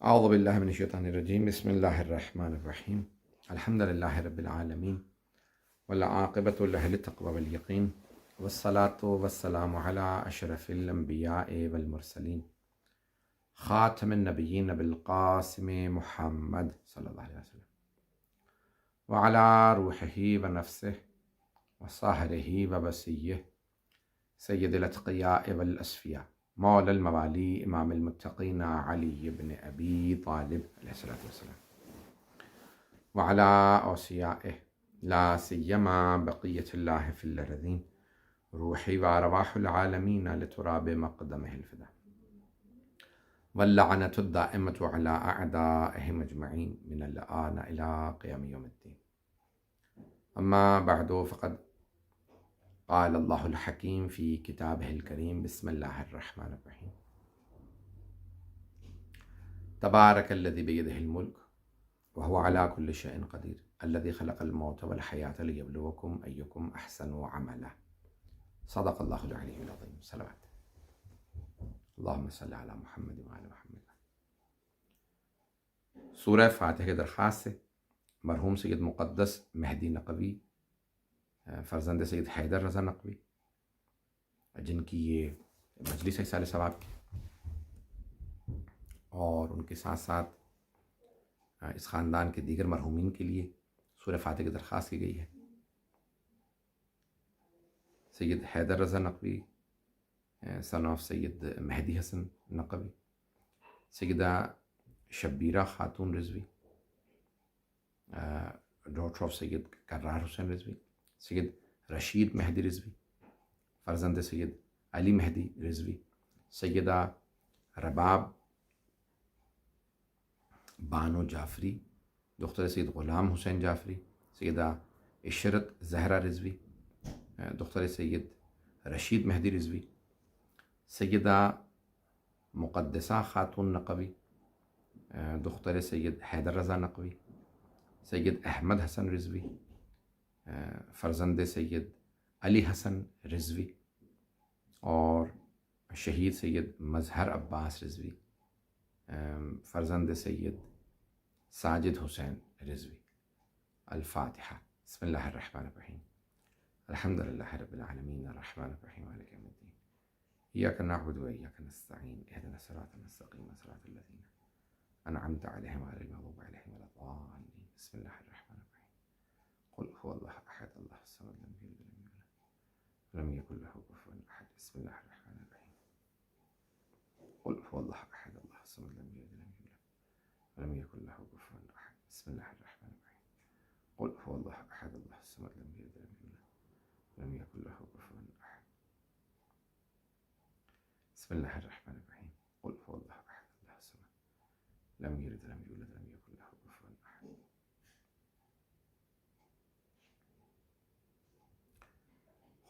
اعوذ باللہ من الشیطان الرجیم بسم اللہ الرحمن الرحیم الحمد للہ رب العالمین والعاقبۃ لأہل التقوی والیقین والصلاة والسلام علی اشرف الانبیاء والمرسلین خاتم النبیین بالقاسم محمد صلی اللہ علیہ وسلم وعلی روحہ ونفسہ وصہرہ ووصیہ سید الاتقیاء والاصفیاء مولا الموالی امام المتقین علی بن ابی طالب علیہ السلام وعلی اوصیائہ لا سیما بقیۃ اللہ فی الارضین روحی وارواح العالمین لتراب مقدمہ الفدا واللعنۃ الدائمۃ علی اعدائہم اجمعین من الآن الی قیام یوم الدین اما بعد فقد قال اللہ الحکیم فی کتابہ الکریم بسم اللہ الرحمن الرحیم تبارک الذی بیدہ الملک وهو علی کل شیء قدیر الذی خلق الموت والحیاة لیبلوکم ایکم احسن عملا صدق اللہ العلی العظیم صلوات اللہم صلی علی محمد وعلی محمد۔ سورہ فاتحہ کی درخواست سے مرحوم سید مقدس مہدی نقوی فرزند سید حیدر رضا نقوی جن کی یہ مجلس ہے سال ثواب کی، اور ان کے ساتھ ساتھ اس خاندان کے دیگر مرحومین کے لیے سورہ فاتحہ کی درخواست کی گئی ہے۔ سید حیدر رضا نقوی سن آف سید مہدی حسن نقوی، سیدہ شبیرہ خاتون رضوی ڈاٹر آف سید کرار حسین رضوی، سید رشید مہدی رضوی فرزند سید علی مہدی رضوی، سیدہ رباب بانو جعفری دختر سید غلام حسین جعفری، سیدہ عشرت زہرا رضوی دختر سید رشید مہدی رضوی، سیدہ مقدسہ خاتون نقوی دختر سید حیدر رضا نقوی، سید احمد حسن رضوی فرزند سید علی حسن رضوی، اور شہید سید مظہر عباس رضوی فرزند سید ساجد حسین رضوی۔ الفاتحہ۔ بسم اللہ الرحمن الرحیم الحمد للہ رب العالمین الرحمن الرحیم مالک یوم الدین ایاک نعبد و ایاک نستعین اہدنا الصراط المستقیم صراط الذین انعمت علیہم غیر المغضوب علیہم ولا الضالین۔ بسم اللہ الرحمن الرحیم قل هو اللہ احد اللہ الصمد لم یلد ولم یولد ولم یکن له کفوا احد۔ بسم اللہ الرحمن الرحیم قل هو اللہ احد اللہ الصمد لم یلد ولم یولد ولم یکن له کفوا احد۔ بسم اللہ الرحمن الرحیم قل هو اللہ احد اللہ الصمد لم یلد ولم یولد ولم یکن له کفوا احد۔ بسم اللہ الرحمن الرحیم قل هو اللہ احد اللہ الصمد لم یلد ولم یولد ولم یکن له کفوا احد۔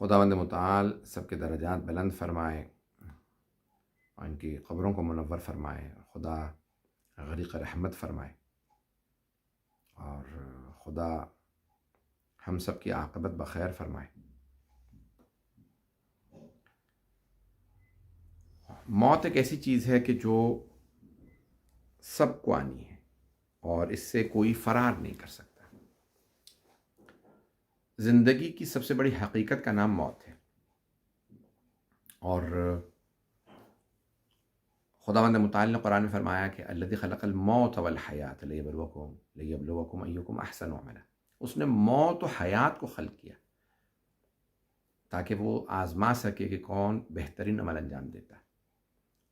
خداوند متعال سب کے درجات بلند فرمائے اور ان کی قبروں کو منور فرمائے، خدا غریق رحمت فرمائے، اور خدا ہم سب کی عاقبت بخیر فرمائے۔ موت ایک ایسی چیز ہے کہ جو سب کو آنی ہے اور اس سے کوئی فرار نہیں کر سکتا۔ زندگی کی سب سے بڑی حقیقت کا نام موت ہے، اور خداوند متعال نے قرآن میں فرمایا کہ الذی خلق الموت والحیات لیبلوکم ایکم احسن عملا۔ اس نے موت و حیات کو خلق کیا تاکہ وہ آزما سکے کہ کون بہترین عمل انجام دیتا ہے۔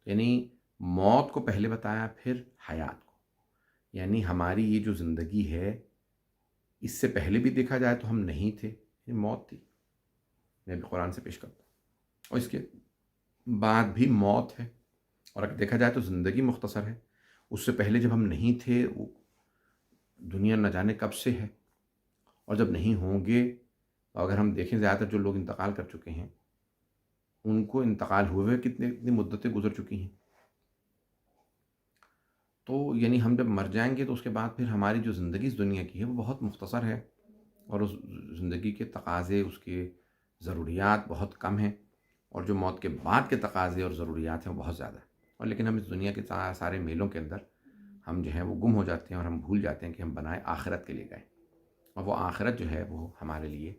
یعنی موت کو پہلے بتایا، پھر حیات کو، یعنی ہماری یہ جو زندگی ہے اس سے پہلے بھی دیکھا جائے تو ہم نہیں تھے، یعنی موت تھی، میں بھی قرآن سے پیش کرتا ہوں، اور اس کے بعد بھی موت ہے، اور اگر دیکھا جائے تو زندگی مختصر ہے۔ اس سے پہلے جب ہم نہیں تھے وہ دنیا نہ جانے کب سے ہے، اور جب نہیں ہوں گے، اگر ہم دیکھیں زیادہ تر جو لوگ انتقال کر چکے ہیں ان کو انتقال ہوئے کتنی مدتیں گزر چکی ہیں۔ تو یعنی ہم جب مر جائیں گے تو اس کے بعد پھر ہماری جو زندگی اس دنیا کی ہے وہ بہت مختصر ہے، اور اس زندگی کے تقاضے، اس کے ضروریات بہت کم ہیں، اور جو موت کے بعد کے تقاضے اور ضروریات ہیں وہ بہت زیادہ ہیں۔ اور لیکن ہم اس دنیا کے سارے میلوں کے اندر ہم جو ہے وہ گم ہو جاتے ہیں اور ہم بھول جاتے ہیں کہ ہم بنائے آخرت کے لیے گئے، اور وہ آخرت جو ہے وہ ہمارے لیے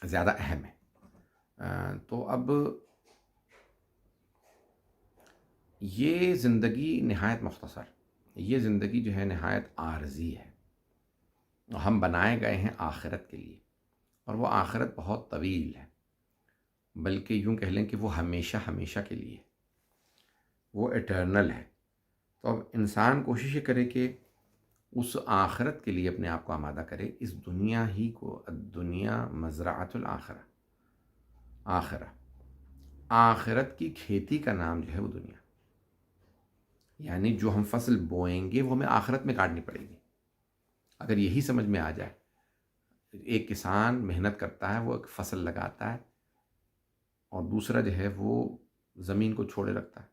زیادہ اہم ہے۔ تو اب یہ زندگی نہایت مختصر، یہ زندگی جو ہے نہایت عارضی ہے، ہم بنائے گئے ہیں آخرت کے لیے، اور وہ آخرت بہت طویل ہے، بلکہ یوں کہہ لیں کہ وہ ہمیشہ ہمیشہ کے لیے، وہ ایٹرنل ہے۔ تو اب انسان کوشش یہ کرے کہ اس آخرت کے لیے اپنے آپ کو آمادہ کرے، اس دنیا ہی کو، الدنیا مزرعۃ الآخرہ، آخرہ، آخرت کی کھیتی کا نام جو ہے وہ دنیا، یعنی جو ہم فصل بوئیں گے وہ ہمیں آخرت میں کاٹنی پڑے گی۔ اگر یہی سمجھ میں آ جائے، ایک کسان محنت کرتا ہے، وہ ایک فصل لگاتا ہے، اور دوسرا جو ہے وہ زمین کو چھوڑے رکھتا ہے،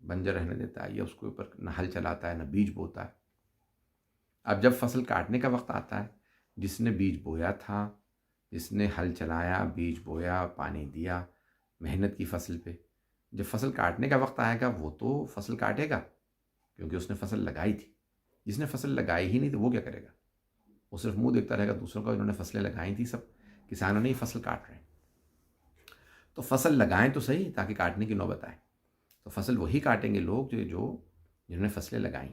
بنجر رہنے دیتا ہے، یا اس کے اوپر نہ ہل چلاتا ہے نہ بیج بوتا ہے۔ اب جب فصل کاٹنے کا وقت آتا ہے، جس نے بیج بویا تھا، جس نے ہل چلایا، بیج بویا، پانی دیا، محنت کی فصل پہ، جب فصل کاٹنے کا وقت آئے گا وہ تو فصل کاٹے گا، کیونکہ اس نے فصل لگائی تھی۔ جس نے فصل لگائی ہی نہیں تو وہ کیا کرے گا؟ وہ صرف منہ دیکھتا رہے گا دوسروں کا، جنہوں نے فصلیں لگائی تھیں، سب کسانوں نے ہی فصل کاٹ رہے ہیں۔ تو فصل لگائیں تو صحیح، تاکہ کاٹنے کی نوبت آئے۔ تو فصل وہی کاٹیں گے لوگ جنہوں نے فصلیں لگائیں،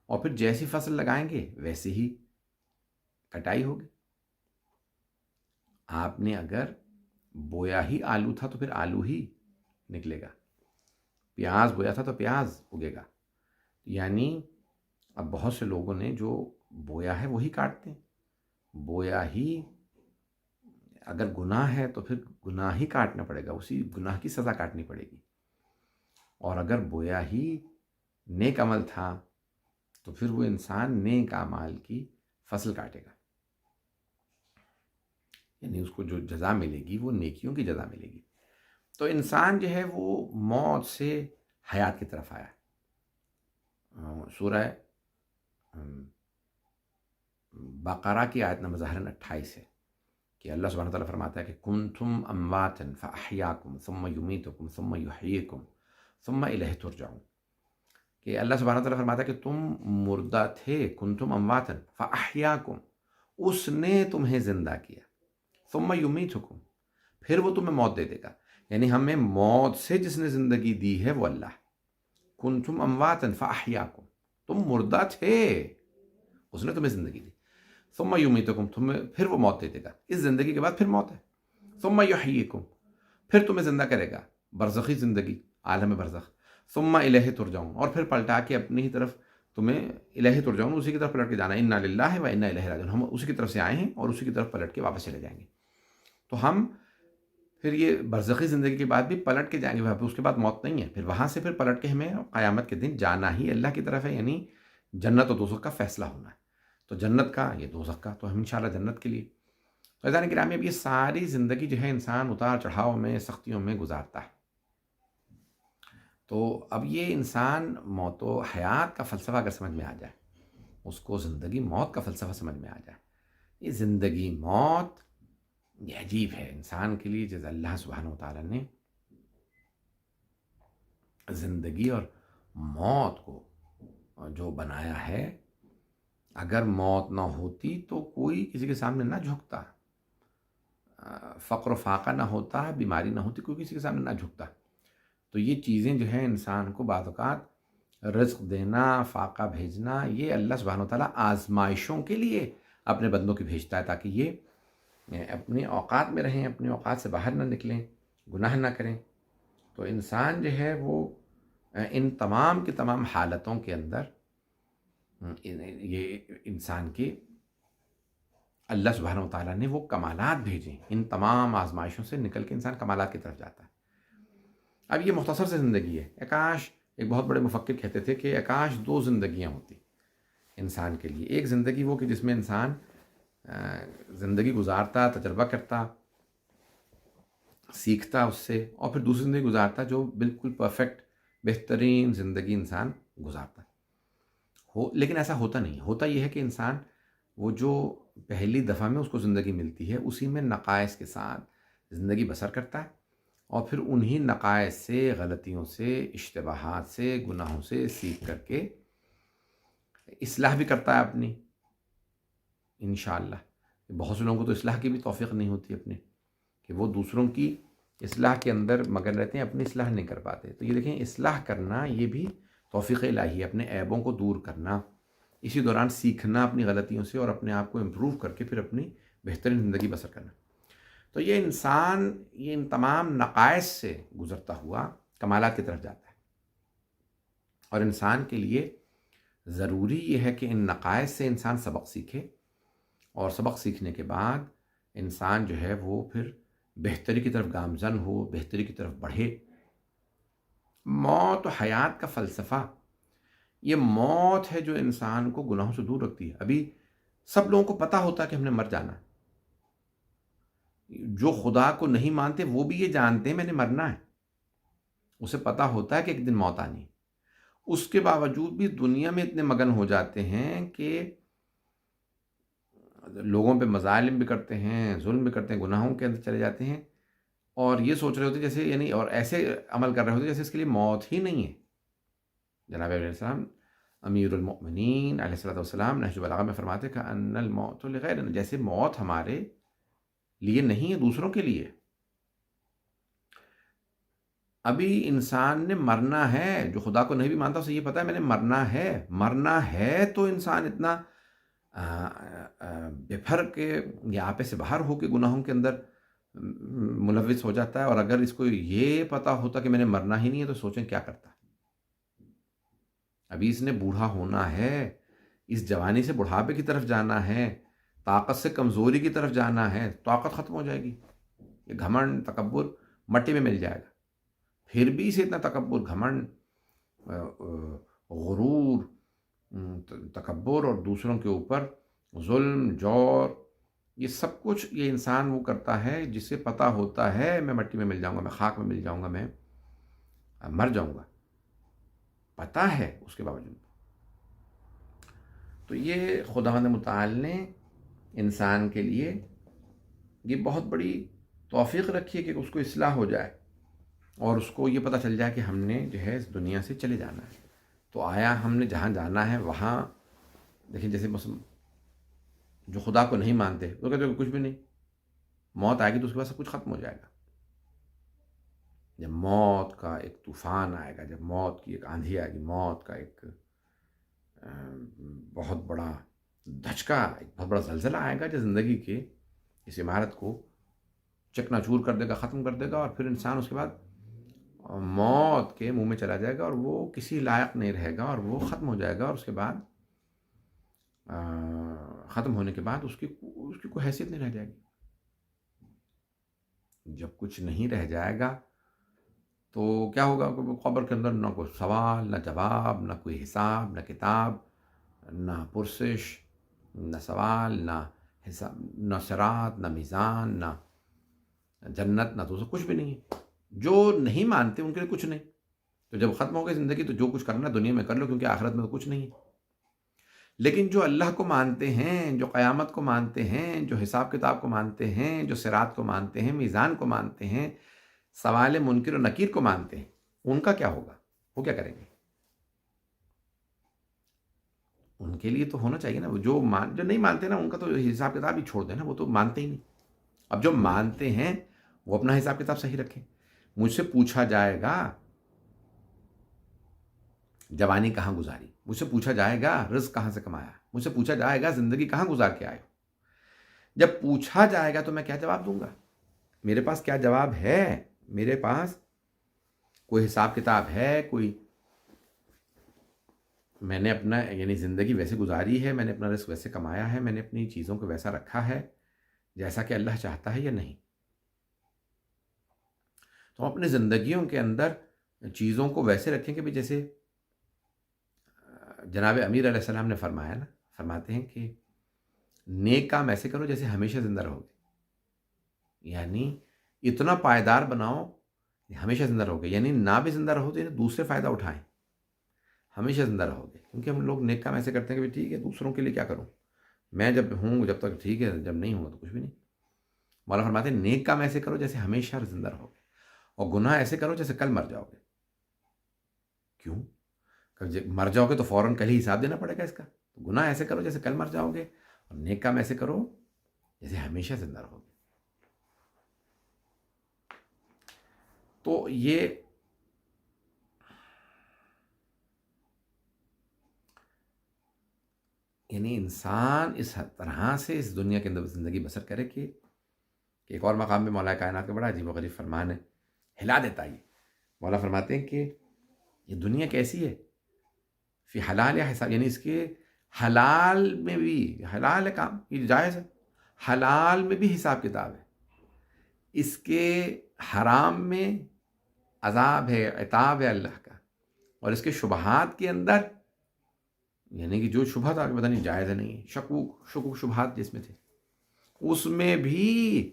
اور پھر جیسی فصل لگائیں گے ویسی ہی کٹائی ہوگی۔ آپ نے اگر بویا ہی آلو تھا تو پھر آلو ہی نکلے گا، پیاز بویا تھا تو پیاز اگے گا۔ یعنی اب بہت سے لوگوں نے جو بویا ہے وہی کاٹتے ہیں، بویا ہی، اگر گناہ ہے تو پھر گناہ ہی کاٹنا پڑے گا، اسی گناہ کی سزا کاٹنی پڑے گی، اور اگر بویا ہی نیک عمل تھا تو پھر وہ انسان نیک اعمال کی فصل کاٹے گا، یعنی اس کو جو جزا ملے گی وہ نیکیوں کی جزا ملے گی۔ تو انسان جو ہے وہ موت سے حیات کی طرف آیا۔ سورہ بقرہ کی آیت نمبر 28 ہے کہ اللہ سبحانہ وتعالیٰ فرماتا ہے کہ کنتم امواتا فاحیاکم ثم یمیتکم ثم یحییکم ثم الیہ ترجعون، کہ اللہ سبحانہ وتعالیٰ فرماتا ہے کہ تم مردہ تھے، کنتم امواتا فاحیاکم، اس نے تمہیں زندہ کیا، ثم یمیتکم، پھر وہ تمہیں موت دے دے گا، یعنی ہمیں موت سے جس نے زندگی دی ہے وہ اللہ۔ کنتم امواتا فاحیاکم، تم مردہ تھے، اس نے تمہیں زندگی دی، ثم یمیتکم، تمہیں پھر وہ موت دے دے گا، اس زندگی کے بعد پھر موت ہے، ثم یحییکم، پھر تمہیں زندہ کرے گا، برزخی زندگی، عالم برزخ، ثم الیہ ترجعون، اور پھر پلٹا کے اپنی ہی طرف تمہیں، الیہ ترجعون، اسی کی طرف پلٹ کے جانا ہے، انا للہ و انا الیہ راجعون، ہم اسی کی طرف سے آئے ہیں اور اسی کی طرف پلٹ کے واپس چلے جائیں گے۔ تو ہم پھر یہ برزخی زندگی کے بعد بھی پلٹ کے جائیں گے، اس کے بعد موت نہیں ہے، پھر وہاں سے پھر پلٹ کے ہمیں قیامت کے دن جانا ہی اللہ کی طرف ہے، یعنی جنت و دوزخ کا فیصلہ ہونا ہے، تو جنت کا، یہ دوزخ کا، تو ہم انشاءاللہ جنت کے لیے۔ تو عزیزان گرامی، اب یہ ساری زندگی جو ہے انسان اتار چڑھاؤ میں، سختیوں میں گزارتا ہے۔ تو اب یہ انسان موت و حیات کا فلسفہ اگر سمجھ میں آ جائے، اس کو زندگی موت کا فلسفہ سمجھ میں آ جائے، یہ زندگی موت یہ عجیب ہے انسان کے لیے، جیسے اللہ سبحانہ وتعالیٰ نے زندگی اور موت کو جو بنایا ہے، اگر موت نہ ہوتی تو کوئی کسی کے سامنے نہ جھکتا، فقر و فاقہ نہ ہوتا، بیماری نہ ہوتی، کوئی کسی کے سامنے نہ جھکتا۔ تو یہ چیزیں جو ہیں انسان کو بعض اوقات رزق دینا، فاقہ بھیجنا، یہ اللہ سبحانہ وتعالیٰ آزمائشوں کے لیے اپنے بندوں کی بھیجتا ہے، تاکہ یہ اپنے اوقات میں رہیں، اپنے اوقات سے باہر نہ نکلیں، گناہ نہ کریں۔ تو انسان جو ہے وہ ان تمام کی تمام حالتوں کے اندر یہ انسان کے اللہ سبحانہ وتعالیٰ نے وہ کمالات بھیجیں، ان تمام آزمائشوں سے نکل کے انسان کمالات کی طرف جاتا ہے۔ اب یہ مختصر سے زندگی ہے، اکاش، ایک بہت بڑے مفکر کہتے تھے کہ اکاش 2 زندگیاں ہوتی انسان کے لیے، ایک زندگی وہ کہ جس میں انسان زندگی گزارتا، تجربہ کرتا، سیکھتا اس سے، اور پھر دوسری زندگی گزارتا جو بالکل پرفیکٹ، بہترین زندگی انسان گزارتا لیکن ایسا ہوتا نہیں، ہوتا یہ ہے کہ انسان وہ جو پہلی دفعہ میں اس کو زندگی ملتی ہے اسی میں نقائص کے ساتھ زندگی بسر کرتا ہے، اور پھر انہی نقائص سے، غلطیوں سے، اشتباہات سے، گناہوں سے سیکھ کر کے اصلاح بھی کرتا ہے اپنی، انشاءاللہ۔ بہت سے لوگوں کو تو اصلاح کی بھی توفیق نہیں ہوتی اپنے، کہ وہ دوسروں کی اصلاح کے اندر مگن رہتے ہیں، اپنی اصلاح نہیں کر پاتے۔ تو یہ دیکھیں، اصلاح کرنا یہ بھی توفیق الہی ہے، اپنے عیبوں کو دور کرنا، اسی دوران سیکھنا اپنی غلطیوں سے اور اپنے آپ کو امپروو کر کے پھر اپنی بہترین زندگی بسر کرنا۔ تو یہ انسان یہ ان تمام نقائص سے گزرتا ہوا کمالات کی طرف جاتا ہے، اور انسان کے لیے ضروری یہ ہے کہ ان نقائص سے انسان سبق سیکھے، اور سبق سیکھنے کے بعد انسان جو ہے وہ پھر بہتری کی طرف گامزن ہو، بہتری کی طرف بڑھے۔ موت و حیات کا فلسفہ، یہ موت ہے جو انسان کو گناہوں سے دور رکھتی ہے۔ ابھی سب لوگوں کو پتہ ہوتا ہے کہ ہم نے مر جانا ہے، جو خدا کو نہیں مانتے وہ بھی یہ جانتے ہیں میں نے مرنا ہے، اسے پتہ ہوتا ہے کہ ایک دن موت آنی ہے، اس کے باوجود بھی دنیا میں اتنے مگن ہو جاتے ہیں کہ لوگوں پہ مظالم بھی کرتے ہیں، ظلم بھی کرتے ہیں، گناہوں کے اندر چلے جاتے ہیں، اور یہ سوچ رہے ہوتے جیسے، یعنی اور ایسے عمل کر رہے ہوتے جیسے اس کے لیے موت ہی نہیں ہے۔ جناب علیہ السلام امیر المؤمنین علیہ الصلوۃ والسلام نہج البلاغہ میں فرماتے کہ ان الموت لغیرنا، جیسے موت ہمارے لیے نہیں ہے، دوسروں کے لیے۔ ابھی انسان نے مرنا ہے، جو خدا کو نہیں بھی مانتا اسے یہ پتا ہے میں نے مرنا ہے، تو انسان اتنا بے پھر کے یا آپے سے باہر ہو کے گناہوں کے اندر ملوث ہو جاتا ہے۔ اور اگر اس کو یہ پتا ہوتا کہ میں نے مرنا ہی نہیں ہے تو سوچیں کیا کرتا۔ ابھی اس نے بوڑھا ہونا ہے، اس جوانی سے بڑھاپے کی طرف جانا ہے، طاقت سے کمزوری کی طرف جانا ہے، طاقت ختم ہو جائے گی، یہ گھمنڈ تکبر مٹی میں مل جائے گا۔ پھر بھی اسے اتنا تکبر، گھمنڈ، غرور، تکبر اور دوسروں کے اوپر ظلم، جور، یہ سب کچھ یہ انسان وہ کرتا ہے جسے پتہ ہوتا ہے میں مٹی میں مل جاؤں گا، میں خاک میں مل جاؤں گا، میں مر جاؤں گا، پتہ ہے اس کے باوجود۔ تو یہ خداوند متعال نے انسان کے لیے یہ بہت بڑی توفیق رکھی ہے کہ اس کو اصلاح ہو جائے اور اس کو یہ پتہ چل جائے کہ ہم نے جو ہے اس دنیا سے چلے جانا ہے۔ تو آیا ہم نے جہاں جانا ہے وہاں دیکھیں، جیسے جو خدا کو نہیں مانتے وہ کہتے ہیں کچھ بھی نہیں، موت آئے گی تو اس کے بعد سب کچھ ختم ہو جائے گا۔ جب موت کا ایک طوفان آئے گا، جب موت کی ایک آندھی آئے گی، موت کا ایک بہت بڑا دھچکا، ایک بہت بڑا زلزلہ آئے گا جو زندگی کے اس عمارت کو چکنا چور کر دے گا، ختم کر دے گا، اور پھر انسان اس کے بعد موت کے منہ میں چلا جائے گا اور وہ کسی لائق نہیں رہے گا اور وہ ختم ہو جائے گا، اور اس کے بعد ختم ہونے کے بعد اس کی کوئی حیثیت نہیں رہ جائے گی۔ جب کچھ نہیں رہ جائے گا تو کیا ہوگا؟ قبر کے اندر نہ کوئی سوال، نہ جواب، نہ کوئی حساب، نہ کتاب، نہ پرسش، نہ سوال، نہ حساب، نہ صراط، نہ میزان، نہ جنت، نہ دوزخ، کچھ بھی نہیں ہے۔ جو نہیں مانتے ان کے لیے کچھ نہیں۔ تو جب ختم ہو گئی زندگی تو جو کچھ کرنا دنیا میں کر لو، کیونکہ آخرت میں تو کچھ نہیں ہے۔ لیکن جو اللہ کو مانتے ہیں، جو قیامت کو مانتے ہیں، جو حساب کتاب کو مانتے ہیں، جو صراط کو مانتے ہیں، میزان کو مانتے ہیں، سوال منکر و نکیر کو مانتے ہیں، ان کا کیا ہوگا؟ وہ کیا کریں گے؟ ان کے لیے تو ہونا چاہیے نا، جو نہیں مانتے نا، ان کا تو حساب کتاب ہی چھوڑ دیں نا، وہ تو مانتے ہی نہیں۔ اب جو مانتے ہیں وہ اپنا حساب کتاب صحیح رکھیں۔ مجھ سے پوچھا جائے گا جوانی کہاں گزاری، مجھ سے پوچھا جائے گا رزق کہاں سے کمایا، مجھ سے پوچھا جائے گا زندگی کہاں گزار کے آئے ہو۔ جب پوچھا جائے گا تو میں کیا جواب دوں گا؟ میرے پاس کیا جواب ہے؟ میرے پاس کوئی حساب کتاب ہے؟ کوئی میں نے اپنا یعنی زندگی ویسے گزاری ہے، میں نے اپنا رزق ویسے کمایا ہے، میں نے اپنی چیزوں کو ویسا رکھا ہے جیسا کہ اللہ چاہتا ہے یا نہیں؟ تو ہم اپنی زندگیوں کے اندر چیزوں کو ویسے رکھیں کہ بھی جیسے جناب امیر علیہ السلام نے فرمایا نا، فرماتے ہیں کہ نیک کام ایسے کرو جیسے ہمیشہ زندہ رہو گے، یعنی اتنا پائیدار بناؤ ہمیشہ زندہ رہو گے، یعنی نہ بھی زندہ رہو تو دوسرے فائدہ اٹھائیں، ہمیشہ زندہ رہو گے۔ کیونکہ ہم لوگ نیک کام ایسے کرتے ہیں کہ ٹھیک ہے دوسروں کے لیے کیا کروں، میں جب ہوں جب تک ٹھیک ہے، جب نہیں ہوں تو کچھ بھی نہیں۔ مولا فرماتے ہیں نیک کام ایسے کرو جیسے ہمیشہ زندہ رہو گے، اور گناہ ایسے کرو جیسے کل مر جاؤ گے. کیوں؟ مر جاؤ گے تو فوراً کل ہی حساب دینا پڑے گا اس کا. تو گناہ ایسے کرو جیسے کل مر جاؤ گے، اور نیک کام ایسے کرو جیسے ہمیشہ زندہ رہو گے. تو یہ یعنی انسان اس طرح سے اس دنیا کے اندر زندگی بسر کرے کہ ایک اور مقام میں مولا کائنات کا بڑا عجیب و غریب فرمان ہے، ہلا دیتا ہے. مولا فرماتے ہیں کہ یہ دنیا کیسی ہے، فی حلال یا حساب، یعنی اس کے حلال میں بھی، حلال ہے کام، یہ جائز ہے، حلال میں بھی حساب کتاب ہے، اس کے حرام میں عذاب ہے، عتاب ہے اللہ کا، اور اس کے شبہات کے اندر یعنی کہ جو شبہات آپ کو پتہ نہیں جائز ہے نہیں ہے، شکوک شبہات جس میں تھے اس میں بھی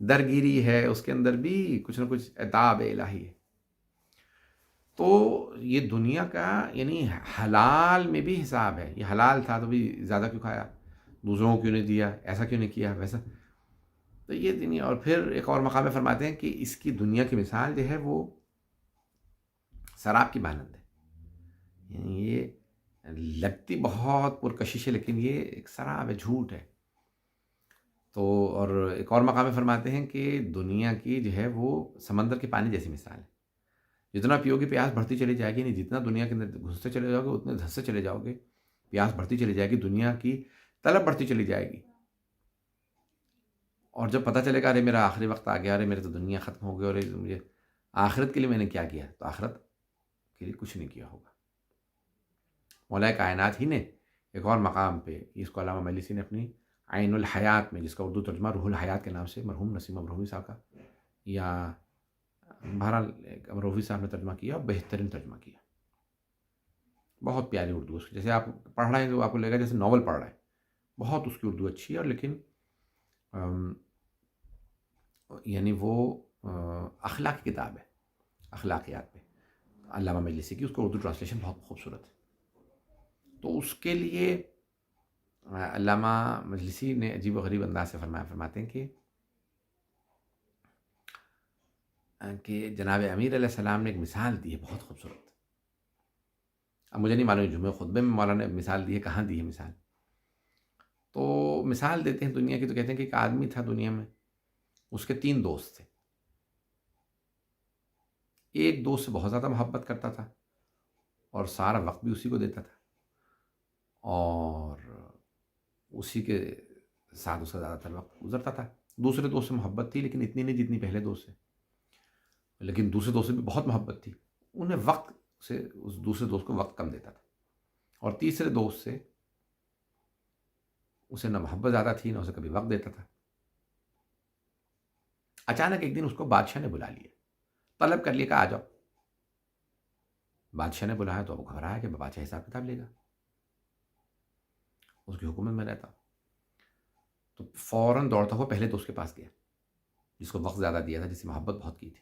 درگیری ہے، اس کے اندر بھی کچھ نہ کچھ عتاب الہی ہے. تو یہ دنیا کا یعنی حلال میں بھی حساب ہے. یہ حلال تھا تو بھی زیادہ کیوں کھایا، دوسروں کو کیوں نہیں دیا، ایسا کیوں نہیں کیا، ویسا. تو یہ دنیا. اور پھر ایک اور مقام میں فرماتے ہیں کہ اس کی دنیا کی مثال جو ہے وہ شراب کی مانند ہے. یعنی یہ لگتی بہت پرکشش ہے لیکن یہ ایک شراب ہے، جھوٹ ہے. تو اور ایک اور مقام میں فرماتے ہیں کہ دنیا کی جو ہے وہ سمندر کے پانی جیسی مثال ہے. جتنا پیو گے پیاس بڑھتی چلی جائے گی، نہیں جتنا دنیا کے اندر گھستے چلے جاؤ گے اتنے دھستے چلے جاؤ گے، پیاس بڑھتی چلی جائے گی، دنیا کی طلب بڑھتی چلی جائے گی. اور جب پتہ چلے گا ارے میرا آخری وقت آ گیا، ارے میرے تو دنیا ختم ہو گئی، اور مجھے آخرت کے لیے میں نے کیا کیا، تو آخرت کے لیے کچھ نہیں کیا ہوگا. مولا کائنات ہی نے ایک اور مقام پہ، اس کو علامہ مجلسی نے اپنی عین الحیات میں، جس کا اردو ترجمہ روح الحیات کے نام سے مرحوم نسیم ابروہی صاحب کا، یا بہرحال ابروہی صاحب نے ترجمہ کیا اور بہترین ترجمہ کیا. بہت پیاری اردو اس کی، جیسے آپ پڑھ رہے ہیں تو آپ کو لگے گا جیسے ناول پڑھ رہے ہیں. بہت اس کی اردو اچھی ہے، اور لیکن یعنی وہ اخلاق کی کتاب ہے، اخلاقیات پہ علامہ مجلسی کی، اس کو اردو ٹرانسلیشن بہت خوبصورت ہے. تو اس کے لیے علامہ مجلسی نے عجیب و غریب انداز سے فرماتے ہیں کہ جناب امیر علیہ السلام نے ایک مثال دی ہے بہت خوبصورت. اب مجھے نہیں معلوم جمعہ خطبے میں مولانا نے مثال دی ہے، کہاں دی ہے مثال. تو مثال دیتے ہیں دنیا کی، تو کہتے ہیں کہ ایک آدمی تھا دنیا میں، اس کے 3 دوست تھے. ایک دوست سے بہت زیادہ محبت کرتا تھا اور سارا وقت بھی اسی کو دیتا تھا، اور اسی کے ساتھ اس کا زیادہ تر وقت گزرتا تھا. دوسرے دوست سے محبت تھی لیکن اتنی نہیں جتنی پہلے دوست سے، لیکن دوسرے دوست سے بھی بہت محبت تھی. انہیں وقت سے اس دوسرے دوست کو وقت کم دیتا تھا. اور تیسرے دوست سے اسے نہ محبت زیادہ تھی، نہ اسے کبھی وقت دیتا تھا. اچانک ایک دن اس کو بادشاہ نے بلا لیا، طلب کر لیا کہ آ جاؤ. بادشاہ نے بلایا تو وہ گھبرایا کہ بادشاہ حساب کتاب لے گا، اس کی حکومت میں رہتا. تو فوراً دوڑتا ہوا پہلے دوست کے پاس گیا جس کو وقت زیادہ دیا تھا، جس سے محبت بہت کی تھی.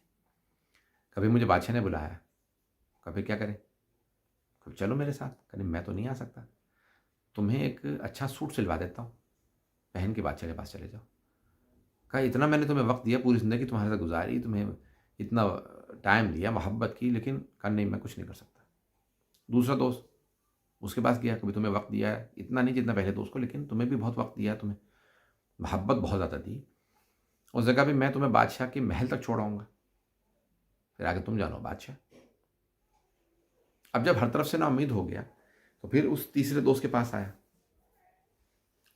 کبھی مجھے بادشاہ نے بلایا، کبھی کیا کریں، کبھی چلو میرے ساتھ. کبھی میں تو نہیں آ سکتا، تمہیں ایک اچھا سوٹ سلوا دیتا ہوں، پہن کے بادشاہ کے پاس چلے جاؤ. کہا اتنا میں نے تمہیں وقت دیا، پوری زندگی تمہارے ساتھ گزاری، تمہیں اتنا ٹائم دیا، محبت کی، لیکن کہا نہیں میں کچھ نہیں کر سکتا. دوسرا دوست اس کے پاس گیا، کبھی تمہیں وقت دیا ہے، اتنا نہیں جتنا پہلے دوست کو، لیکن تمہیں بھی بہت وقت دیا، تمہیں محبت بہت زیادہ دی. اس جگہ بھی میں تمہیں بادشاہ کے محل تک چھوڑاؤں گا، پھر آگے تم جانو بادشاہ. اب جب ہر طرف سے نا امید ہو گیا تو پھر اس تیسرے دوست کے پاس آیا.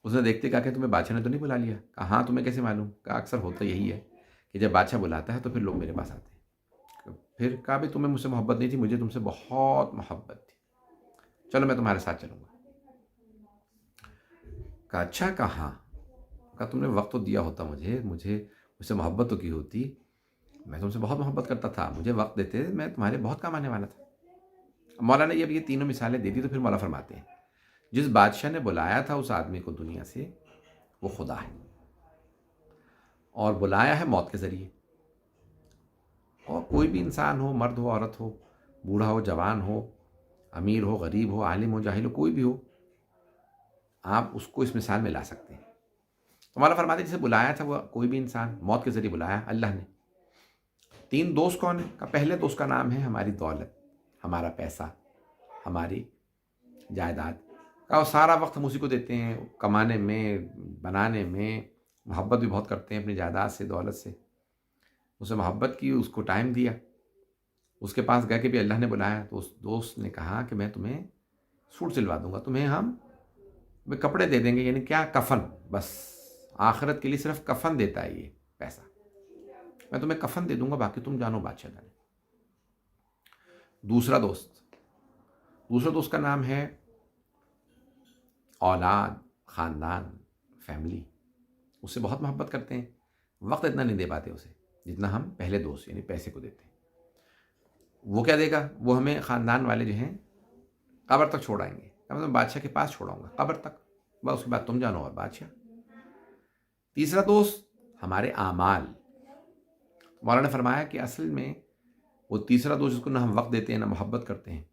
اس نے دیکھتے کہا کہ تمہیں بادشاہ نے تو نہیں بلا لیا. کہا ہاں تمہیں کیسے معلوم. کہا اکثر ہوتا یہی ہے کہ جب بادشاہ بلاتا ہے تو پھر لوگ میرے پاس آتے ہیں. پھر کہا بھی تمہیں مجھ سے محبت نہیں تھی، مجھے تم سے بہت محبت تھی، چلو میں تمہارے ساتھ چلوں گا. کہا اچھا. کہا تم نے وقت تو دیا ہوتا، مجھ سے محبت تو کی ہوتی، میں تم سے بہت محبت کرتا تھا، مجھے وقت دیتے، میں تمہارے بہت کام آنے والا تھا. مولا نے یہ تینوں مثالیں دے دی تو پھر مولا فرماتے ہیں جس بادشاہ نے بلایا تھا اس آدمی کو دنیا سے، وہ خدا ہے، اور بلایا ہے موت کے ذریعے. اور کوئی بھی انسان ہو، مرد ہو عورت ہو، بوڑھا ہو جوان ہو، امیر ہو غریب ہو، عالم ہو جاہل ہو، کوئی بھی ہو، آپ اس کو اس مثال میں لا سکتے ہیں. تو مولا فرماتے ہیں جسے بلایا تھا وہ کوئی بھی انسان موت کے ذریعے بلایا اللہ نے. 3 دوست کون ہیں؟ کا پہلے دوست کا نام ہے ہماری دولت، ہمارا پیسہ، ہماری جائیداد کا، وہ سارا وقت ہم اسی کو دیتے ہیں، کمانے میں، بنانے میں، محبت بھی بہت کرتے ہیں اپنی جائیداد سے، دولت سے، اسے محبت کی، اس کو ٹائم دیا، اس کے پاس گئے کہ بھی اللہ نے بلایا تو اس دوست نے کہا کہ میں تمہیں سوٹ سلوا دوں گا، تمہیں ہم کپڑے دے دیں گے، یعنی کیا؟ کفن، بس آخرت کے لیے صرف کفن دیتا ہے یہ پیسہ، میں تمہیں کفن دے دوں گا، باقی تم جانو بادشاہ جانے۔ دوسرا دوست کا نام ہے اولاد، خاندان، فیملی، اس سے بہت محبت کرتے ہیں، وقت اتنا نہیں دے پاتے اسے جتنا ہم پہلے دوست یعنی پیسے کو دیتے ہیں۔ وہ کیا دے گا؟ وہ ہمیں خاندان والے جو ہیں قبر تک چھوڑائیں گے، میں بادشاہ کے پاس چھوڑاؤں گا قبر تک، بس اس کے بعد تم جانو اور بادشاہ۔ تیسرا دوست ہمارے اعمال، مولانا نے فرمایا کہ اصل میں وہ تیسرا دوست جس کو نہ ہم وقت دیتے ہیں نہ محبت کرتے ہیں،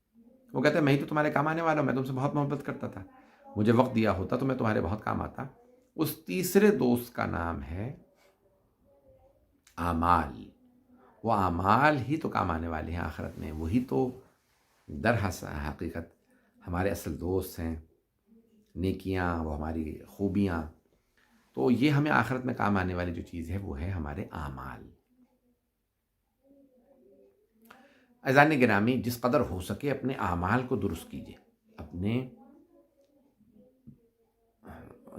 وہ کہتے ہیں میں ہی تو تمہارے کام آنے والا ہوں، میں تم سے بہت محبت کرتا تھا، مجھے وقت دیا ہوتا تو میں تمہارے بہت کام آتا۔ اس تیسرے دوست کا نام ہے اعمال، وہ اعمال ہی تو کام آنے والے ہیں آخرت میں، وہی تو در حقیقت ہمارے اصل دوست ہیں، نیکیاں، وہ ہماری خوبیاں، تو یہ ہمیں آخرت میں کام آنے والی جو چیز ہے وہ ہے ہمارے اعمال۔ عزیزان گرامی، جس قدر ہو سکے اپنے اعمال کو درست کیجیے، اپنے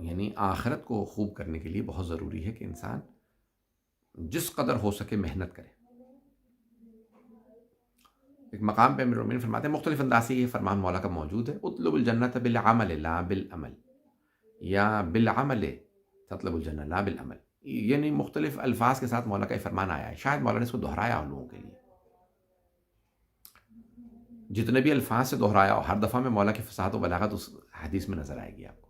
یعنی آخرت کو خوب کرنے کے لیے بہت ضروری ہے کہ انسان جس قدر ہو سکے محنت کرے۔ ایک مقام پہ امیر المومنین فرماتے ہیں، مختلف انداز سے یہ فرمان مولا کا موجود ہے، اطلب الجنت بالعمل لا بالعمل، یا بالعمل تطلب الجنہ لا بالعمل، یعنی مختلف الفاظ کے ساتھ مولا کا یہ فرمان آیا ہے، شاید مولا نے اس کو دہرایا ہو لوگوں کے لیے، جتنے بھی الفاظ سے دہرایا ہو، ہر دفعہ میں مولا کی فصاحت و بلاغت اس حدیث میں نظر آئے گی آپ کو،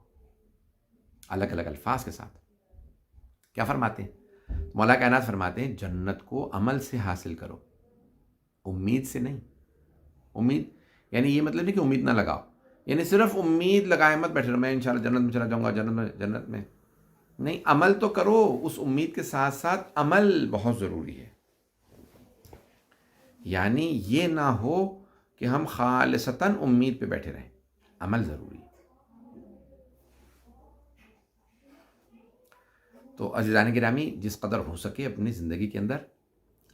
الگ الگ الفاظ کے ساتھ۔ کیا فرماتے ہیں مولا کائنات؟ فرماتے ہیں جنت کو عمل سے حاصل کرو، امید سے نہیں۔ امید یعنی یہ مطلب نہیں کہ امید نہ لگاؤ، یعنی صرف امید لگائے مت بیٹھے رہو میں انشاءاللہ جنت میں چلا جاؤں گا، جنت میں نہیں، عمل تو کرو، اس امید کے ساتھ ساتھ عمل بہت ضروری ہے، یعنی یہ نہ ہو کہ ہم خالصتاً امید پہ بیٹھے رہیں، عمل ضروری ہے۔ تو عزیزان گرامی، جس قدر ہو سکے اپنی زندگی کے اندر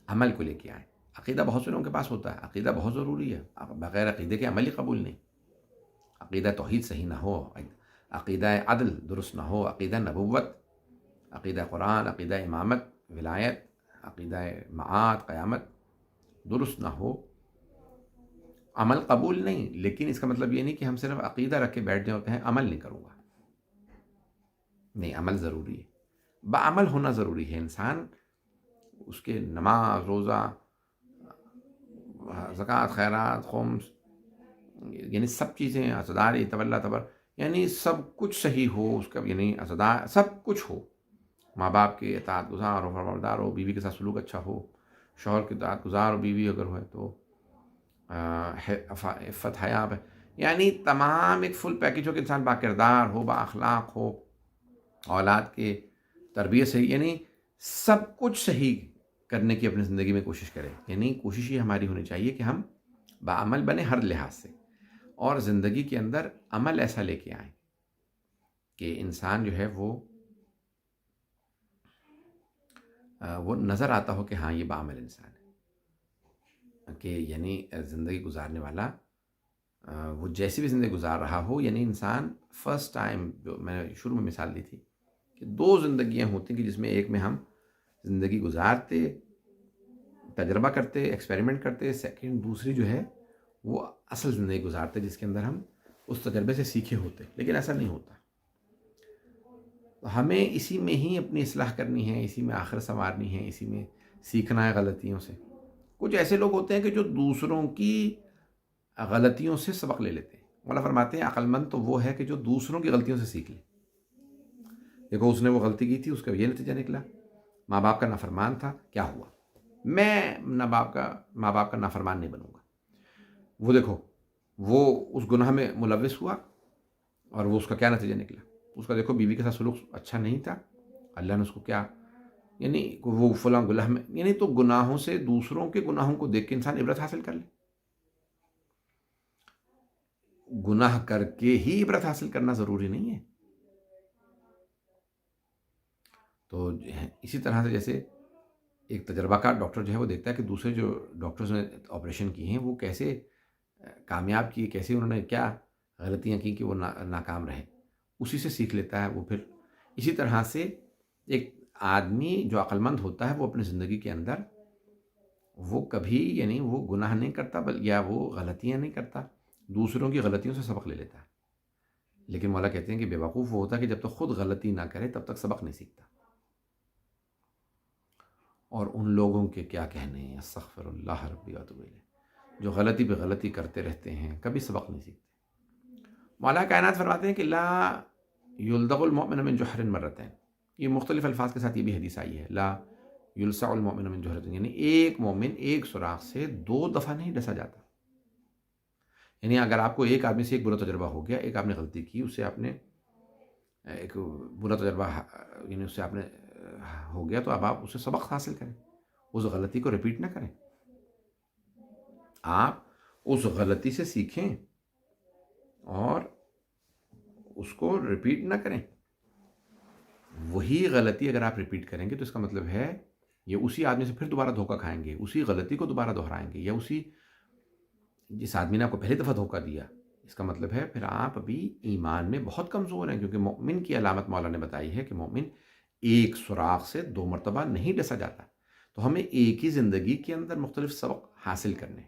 عمل کو لے کے آئیں۔ عقیدہ بہت سے لوگوں کے پاس ہوتا ہے، عقیدہ بہت ضروری ہے، بغیر عقیدے کے عمل ہی قبول نہیں۔ عقیدہ توحید صحیح نہ ہو، عقیدہ عدل درست نہ ہو، عقیدہ نبوت، عقیدہ قرآن، عقیدہ امامت، ولایت، عقیدہ معاد، قیامت درست نہ ہو، عمل قبول نہیں۔ لیکن اس کا مطلب یہ نہیں کہ ہم صرف عقیدہ رکھ کے بیٹھ جائیں اور کہیں عمل نہیں کروں گا، نہیں، عمل ضروری ہے، بعمل ہونا ضروری ہے۔ انسان اس کے نماز، روزہ، زکوٰۃ، خیرات، خمس، یعنی سب چیزیں، عزاداری، تولا تبر، یعنی سب کچھ صحیح ہو اس کا، یعنی عزادار سب کچھ ہو، ماں باپ کے اطاعت گزار ہو، فرمانبردار ہو، بیوی کے ساتھ سلوک اچھا ہو، شوہر کے اطاعت گزار ہو، بیوی اگر ہوئے تو عفت حیا، یعنی تمام ایک فل پیکج ہو کہ انسان با کردار ہو، با اخلاق ہو، اولاد کے تربیت صحیح، یعنی سب کچھ صحیح کرنے کی اپنی زندگی میں کوشش کریں۔ یعنی کوشش یہ ہماری ہونی چاہیے کہ ہم بعمل بنے ہر لحاظ سے، اور زندگی کے اندر عمل ایسا لے کے آئیں کہ انسان جو ہے وہ نظر آتا ہو کہ ہاں یہ بعمل انسان ہے، کہ یعنی زندگی گزارنے والا وہ جیسی بھی زندگی گزار رہا ہو، یعنی انسان فرسٹ ٹائم، جو میں نے شروع میں مثال دی تھی کہ 2 زندگیاں ہوتی ہیں کہ جس میں ایک میں ہم زندگی گزارتے، تجربہ کرتے، ایکسپیریمنٹ کرتے، سیکنڈ دوسری جو ہے وہ اصل زندگی گزارتے جس کے اندر ہم اس تجربے سے سیکھے ہوتے، لیکن ایسا نہیں ہوتا۔ تو ہمیں اسی میں ہی اپنی اصلاح کرنی ہے، اسی میں آخرت سنوارنی ہے، اسی میں سیکھنا ہے غلطیوں سے۔ کچھ ایسے لوگ ہوتے ہیں کہ جو دوسروں کی غلطیوں سے سبق لے لیتے ہیں، مولا فرماتے ہیں عقل مند تو وہ ہے کہ جو دوسروں کی غلطیوں سے سیکھ لے۔ دیکھو اس نے وہ غلطی کی تھی، اس کا یہ نتیجہ نکلا، ماں باپ کا نافرمان تھا، کیا ہوا؟ میں ماں باپ کا نافرمان نہیں بنوں گا۔ وہ دیکھو وہ اس گناہ میں ملوث ہوا، اور وہ اس کا کیا نتیجہ نکلا؟ اس کا دیکھو بیوی کے ساتھ سلوک اچھا نہیں تھا، اللہ نے اس کو کیا یعنی وہ فلاں گناہ میں، یعنی تو گناہوں سے، دوسروں کے گناہوں کو دیکھ کے انسان عبرت حاصل کر لے. گناہ کر کے ہی عبرت حاصل کرنا ضروری نہیں ہے. تو اسی طرح سے جیسے ایک تجربہ کار ڈاکٹر جو ہے وہ دیکھتا ہے کہ دوسرے جو ڈاکٹرز نے آپریشن کیے ہیں وہ کیسے کامیاب کیے، کیسے انہوں نے کیا غلطیاں کی کہ وہ ناکام رہے، اسی سے سیکھ لیتا ہے وہ. پھر اسی طرح سے ایک آدمی جو عقلمند ہوتا ہے وہ اپنی زندگی کے اندر وہ کبھی یعنی وہ گناہ نہیں کرتا یا وہ غلطیاں نہیں کرتا، دوسروں کی غلطیوں سے سبق لے لیتا ہے. لیکن مولا کہتے ہیں کہ بیوقوف وہ ہوتا ہے کہ جب تک خود غلطی نہ کرے تب تک سبق نہیں سیکھتا. اور ان لوگوں کے کیا کہنے ہیں، استغفر اللہ ربی واتوب الیہ، جو غلطی پہ غلطی کرتے رہتے ہیں، کبھی سبق نہیں سیکھتے. مولا کائنات فرماتے ہیں کہ لا یلدغ المؤمن من جحر مرتين. یہ مختلف الفاظ کے ساتھ یہ بھی حدیث آئی ہے، لا یلسع المؤمن من جحر، یعنی ایک مومن ایک سوراخ سے 2 دفعہ نہیں ڈسا جاتا. یعنی اگر آپ کو ایک آدمی سے ایک برا تجربہ ہو گیا، ایک آپ نے غلطی کی، اسے آپ نے ایک برا تجربہ یعنی اس سے آپ نے ہو گیا، تو اب آپ اسے سبق حاصل کریں، اس غلطی کو ریپیٹ نہ کریں. آپ اس غلطی سے سیکھیں اور اس کو ریپیٹ نہ کریں. وہی غلطی اگر آپ ریپیٹ کریں گے تو اس کا مطلب ہے یہ اسی آدمی سے پھر دوبارہ دھوکہ کھائیں گے، اسی غلطی کو دوبارہ دہرائیں گے، یا اسی جس آدمی نے آپ کو پہلی دفعہ دھوکہ دیا. اس کا مطلب ہے پھر آپ ابھی ایمان میں بہت کمزور ہیں، کیونکہ مومن کی علامت مولا نے بتائی ہے کہ مومن ایک سوراخ سے 2 مرتبہ نہیں ڈسا جاتا. تو ہمیں ایک ہی زندگی کے اندر مختلف سبق حاصل کرنے.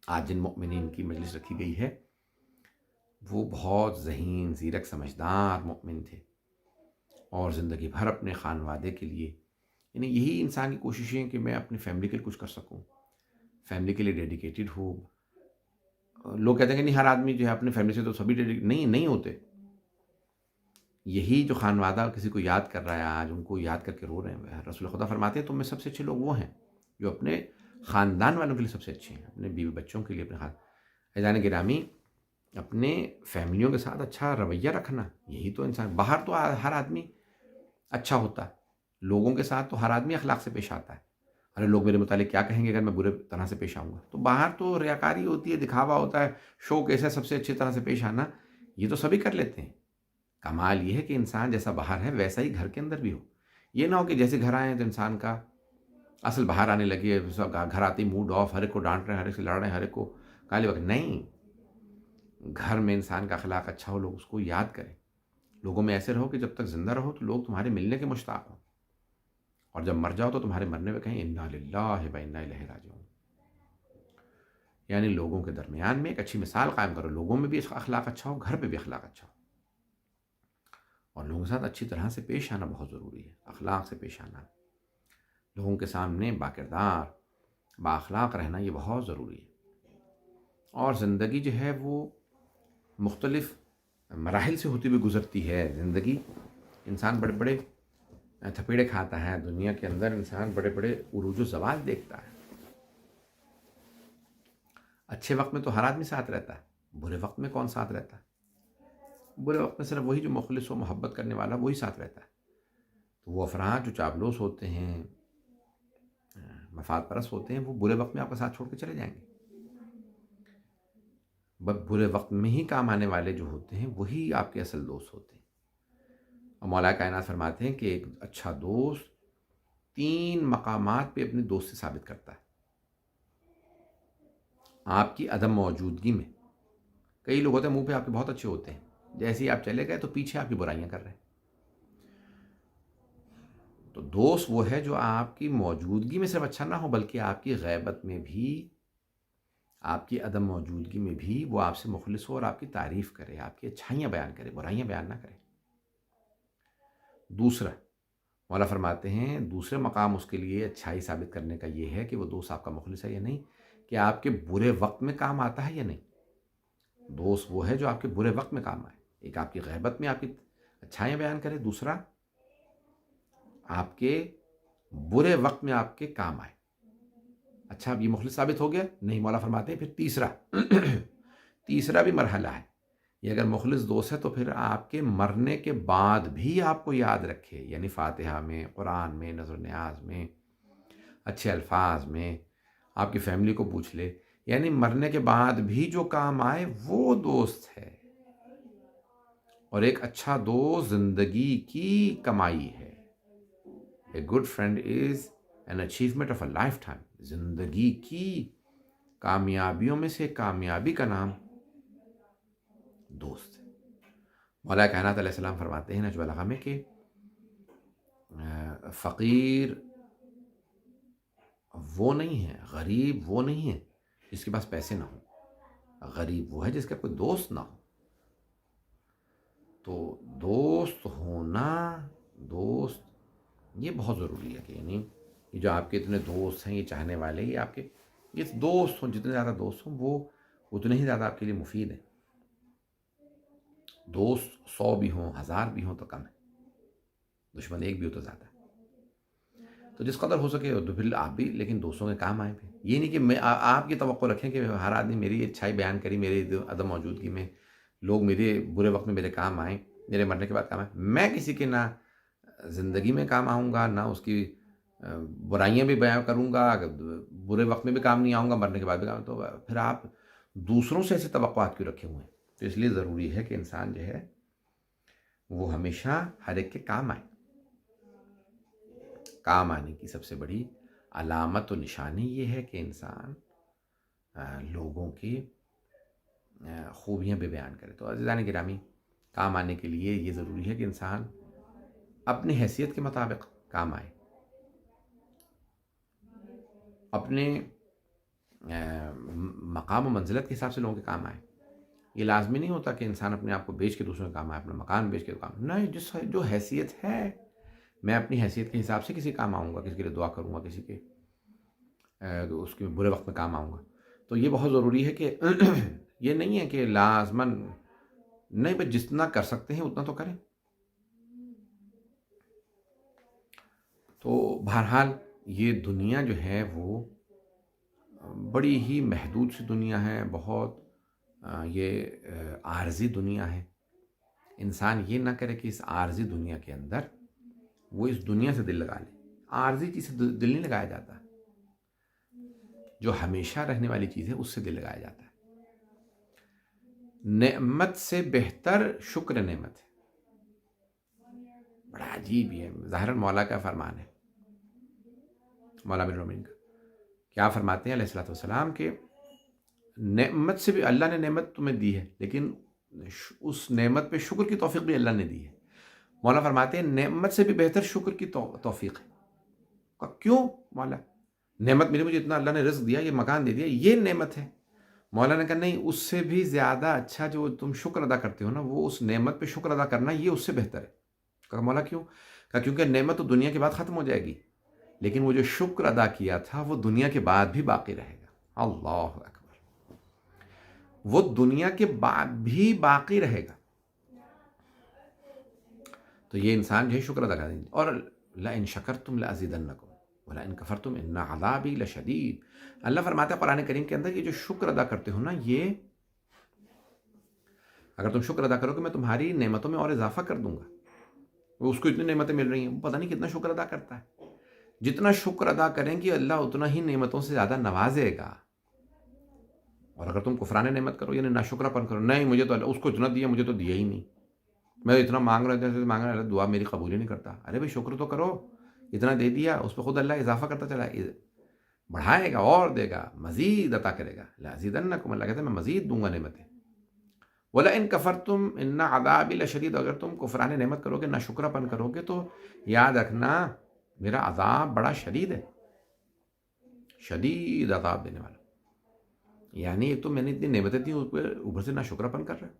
آج جن مومنین کی مجلس رکھی گئی ہے وہ بہت ذہین، زیرک، سمجھدار مومن تھے، اور زندگی بھر اپنے خانوادے کے لیے، یعنی یہی انسان کی کوششیں ہیں کہ میں اپنی فیملی کے لیے کچھ کر سکوں، فیملی کے لیے ڈیڈیکیٹڈ ہو. لوگ کہتے ہیں کہ نہیں ہر آدمی جو ہے اپنے فیملی سے تو سبھی نہیں ہوتے. یہی جو خانوادہ کسی کو یاد کر رہا ہے آج، ان کو یاد کر کے رو رہے ہیں. رسول خدا فرماتے ہیں تم میں سب سے اچھے لوگ وہ ہیں جو اپنے خاندان والوں کے لیے سب سے اچھے ہیں، اپنے بیوی بچوں کے لیے، اپنے عزیزان گرامی، اپنے فیملیوں کے ساتھ اچھا رویہ رکھنا. یہی تو انسان، باہر تو ہر آدمی اچھا ہوتا ہے، لوگوں کے ساتھ تو ہر آدمی اخلاق سے پیش آتا ہے. ارے لوگ میرے متعلق کیا کہیں گے اگر میں برے طرح سے پیش آؤں گا. تو باہر تو ریاکاری ہوتی ہے، دکھاوا ہوتا ہے، شو کیسا سب سے اچھی طرح سے پیش آنا، یہ تو سبھی کر لیتے ہیں. کمال یہ ہے کہ انسان جیسا باہر ہے ویسا ہی گھر کے اندر بھی ہو. یہ نہ ہو کہ جیسے گھر آئے تو انسان کا اصل باہر آنے لگے، گھر آتے موڈ آف، ہر ایک کو ڈانٹ رہے ہیں، ہر ایک سے لڑ رہے ہیں، ہر ایک کو گالی وقت. نہیں، گھر میں انسان کا اخلاق اچھا ہو، لوگ اس کو یاد کریں. لوگوں میں ایسے رہو کہ جب تک زندہ رہو تو لوگ تمہارے ملنے کے مشتاق ہوں، اور جب مر جاؤ تو تمہارے مرنے میں کہیں انا للہ و انا الیہ راجعون. یعنی لوگوں کے درمیان میں ایک اچھی مثال قائم کرو، لوگوں میں بھی اخلاق اچھا ہو، گھر پہ بھی اخلاق اچھا ہو، اور لوگوں کے ساتھ اچھی طرح سے پیش آنا بہت ضروری ہے. اخلاق سے پیش آنا، لوگوں کے سامنے باکردار، با اخلاق رہنا، یہ بہت ضروری ہے. اور زندگی جو ہے وہ مختلف مراحل سے ہوتی ہوئی گزرتی ہے. زندگی انسان بڑے بڑے تھپیڑے کھاتا ہے، دنیا کے اندر انسان بڑے بڑے عروج و زوال دیکھتا ہے. اچھے وقت میں تو ہر آدمی ساتھ رہتا ہے، برے وقت میں کون ساتھ رہتا ہے؟ برے وقت میں صرف وہی جو مخلص و محبت کرنے والا وہی ساتھ رہتا ہے. تو وہ افراد جو چاپلوس ہوتے ہیں، مفاد پرست ہوتے ہیں، وہ برے وقت میں آپ کا ساتھ چھوڑ کے چلے جائیں گے. بس برے وقت میں ہی کام آنے والے جو ہوتے ہیں وہی آپ کے اصل دوست ہوتے ہیں. اور مولا کائنات فرماتے ہیں کہ ایک اچھا دوست 3 مقامات پہ اپنے دوست سے ثابت کرتا ہے. آپ کی عدم موجودگی میں، کئی لوگ ہوتے ہیں منہ پہ آپ کے بہت اچھے ہوتے ہیں، جیسے ہی آپ چلے گئے تو پیچھے آپ کی برائیاں کر رہے ہیں. تو دوست وہ ہے جو آپ کی موجودگی میں صرف اچھا نہ ہو، بلکہ آپ کی غیبت میں بھی، آپ کی عدم موجودگی میں بھی وہ آپ سے مخلص ہو اور آپ کی تعریف کرے، آپ کی اچھائیاں بیان کرے، برائیاں بیان نہ کرے. دوسرا، مولا فرماتے ہیں دوسرے مقام اس کے لیے اچھائی ثابت کرنے کا یہ ہے کہ وہ دوست آپ کا مخلص ہے یا نہیں، کہ آپ کے برے وقت میں کام آتا ہے یا نہیں. دوست وہ ہے جو آپ کے برے وقت میں کام آئے. ایک آپ کی غیبت میں آپ کی اچھائیاں بیان کرے، دوسرا آپ کے برے وقت میں آپ کے کام آئے. اچھا، اب یہ مخلص ثابت ہو گیا؟ نہیں، مولا فرماتے ہیں پھر تیسرا تیسرا بھی مرحلہ ہے. یہ اگر مخلص دوست ہے تو پھر آپ کے مرنے کے بعد بھی آپ کو یاد رکھے، یعنی فاتحہ میں، قرآن میں، نذر و نیاز میں، اچھے الفاظ میں، آپ کی فیملی کو پوچھ لے، یعنی مرنے کے بعد بھی جو کام آئے وہ دوست ہے. اور ایک اچھا دوست زندگی کی کمائی ہے. A good friend is an achievement of a lifetime. زندگی کی کامیابیوں میں سے کامیابی کا نام دوست ہے. مولا کائنات علیہ السلام فرماتے ہیں نجم البلاغہ میں کہ فقیر وہ نہیں ہے، غریب وہ نہیں ہے جس کے پاس پیسے نہ ہوں، غریب وہ ہے جس کا کوئی دوست نہ ہو. تو دوست ہونا، دوست یہ بہت ضروری ہے کہ یعنی یہ جو آپ کے اتنے دوست ہیں، یہ چاہنے والے، یہ آپ کے یہ دوست ہوں، جتنے زیادہ دوست ہوں وہ اتنے ہی زیادہ آپ کے لیے مفید ہیں. دوست 100 بھی ہوں، 1000 بھی ہوں تو کم ہے، دشمن ایک بھی ہو تو زیادہ. تو جس قدر ہو سکے تو پھر آپ بھی لیکن دوستوں کے کام آئیں. پھر یہ نہیں کہ میں آپ کی توقع رکھیں کہ ہر آدمی میری اچھائی بیان کری، میری عدم موجودگی میں لوگ میرے برے وقت میں میرے کام آئیں، میرے مرنے کے بعد کام آئیں. میں کسی کے نہ زندگی میں کام آؤں گا، نہ اس کی برائیاں بھی بیان کروں گا، برے وقت میں بھی کام نہیں آؤں گا، مرنے کے بعد بھی کام. تو پھر آپ دوسروں سے ایسے توقعات کیوں رکھے ہوئے ہیں؟ تو اس لیے ضروری ہے کہ انسان جو ہے وہ ہمیشہ ہر ایک کے کام آئے. کام آنے کی سب سے بڑی علامت و نشانی یہ ہے کہ انسان لوگوں کی خوبیاں بھی بیان کرے. تو عزیزان گرامی، کام آنے کے لیے یہ ضروری ہے کہ انسان اپنی حیثیت کے مطابق کام آئے، اپنے مقام و منزلت کے حساب سے لوگوں کے کام آئے. یہ لازمی نہیں ہوتا کہ انسان اپنے آپ کو بیچ کے دوسروں کے کام آئے، اپنا مکان بیچ کے کام نہیں. جو حیثیت ہے، میں اپنی حیثیت کے حساب سے کسی کام آؤں گا، کسی کے لیے دعا کروں گا، کسی کے اس کے برے وقت میں کام آؤں گا. تو یہ بہت ضروری ہے کہ یہ نہیں ہے کہ لازماً نہیں، بس جتنا کر سکتے ہیں اتنا تو کریں. تو بہرحال یہ دنیا جو ہے وہ بڑی ہی محدود سی دنیا ہے، بہت یہ عارضی دنیا ہے. انسان یہ نہ کرے کہ اس عارضی دنیا کے اندر وہ اس دنیا سے دل لگا لے. عارضی چیز سے دل نہیں لگایا جاتا، جو ہمیشہ رہنے والی چیز ہے اس سے دل لگایا جاتا ہے. نعمت سے بہتر شکر نعمت ہے. بڑا عجیب ہے. ظاہر مولا کا فرمان ہے، مولا بن رومین کا. کیا فرماتے ہیں علیہ الصلوۃ والسلام کہ نعمت سے بھی اللہ نے نعمت تمہیں دی ہے، لیکن اس نعمت پہ شکر کی توفیق بھی اللہ نے دی ہے. مولا فرماتے ہیں نعمت سے بھی بہتر شکر کی توفیق ہے. کیوں مولا؟ نعمت ملی مجھے، اتنا اللہ نے رزق دیا، یہ مکان دے دیا، یہ نعمت ہے. مولا نے کہا نہیں، اس سے بھی زیادہ اچھا جو تم شکر ادا کرتے ہو نا، وہ اس نعمت پہ شکر ادا کرنا، یہ اس سے بہتر ہے. کہا مولا کیوں؟ کہا کیونکہ نعمت تو دنیا کے بعد ختم ہو جائے گی، لیکن وہ جو شکر ادا کیا تھا وہ دنیا کے بعد بھی باقی رہے گا. اللہ اکبر، وہ دنیا کے بعد بھی باقی رہے گا. تو یہ انسان جو ہے شکر ادا کریں. اور لَإِن شَكَرْتُمْ لَأَزِيدَنَّكُمْ وَلَإِن كَفَرْتُمْ إِنَّ عَذَابِي لَشَدِيدٌ. اللہ فرماتا ہے قرآن کریم کے اندر، یہ جو شکر ادا کرتے ہو نا، یہ اگر تم شکر ادا کرو کہ میں تمہاری نعمتوں میں اور اضافہ کر دوں گا. اس کو اتنی نعمتیں مل رہی ہیں، وہ پتہ نہیں کتنا شکر ادا کرتا ہے. جتنا شکر ادا کریں گے اللہ اتنا ہی نعمتوں سے زیادہ نوازے گا. اور اگر تم کفران نعمت کرو، یعنی ناشکرا پن کرو، نہیں مجھے تو اس کو اتنا دیا، مجھے تو دیا ہی نہیں، میں اتنا مانگ رہا اللہ دعا میری قبول ہی نہیں کرتا. ارے بھائی شکر تو کرو، اتنا دے دیا، اس پہ خود اللہ اضافہ کرتا چلا، بڑھائے گا اور دے گا، مزید عطا کرے گا. لَأَزِيدَنَّكُمْ، اللہ کہتا ہے میں مزید دوں گا نعمتیں. وَلَئِن كَفَرْتُمْ إِنَّ عَذَابِي لَشَدِيدٌ. اگر تم کفران نعمت کرو گے، ناشکرا پن کرو گے، تو یاد رکھنا میرا عذاب بڑا شدید ہے، شدید عذاب دینے والا. یعنی ایک تو میں نے اتنی نعمتیں دی، اس پہ اوپر سے ناشکرا پن کر رہا ہے.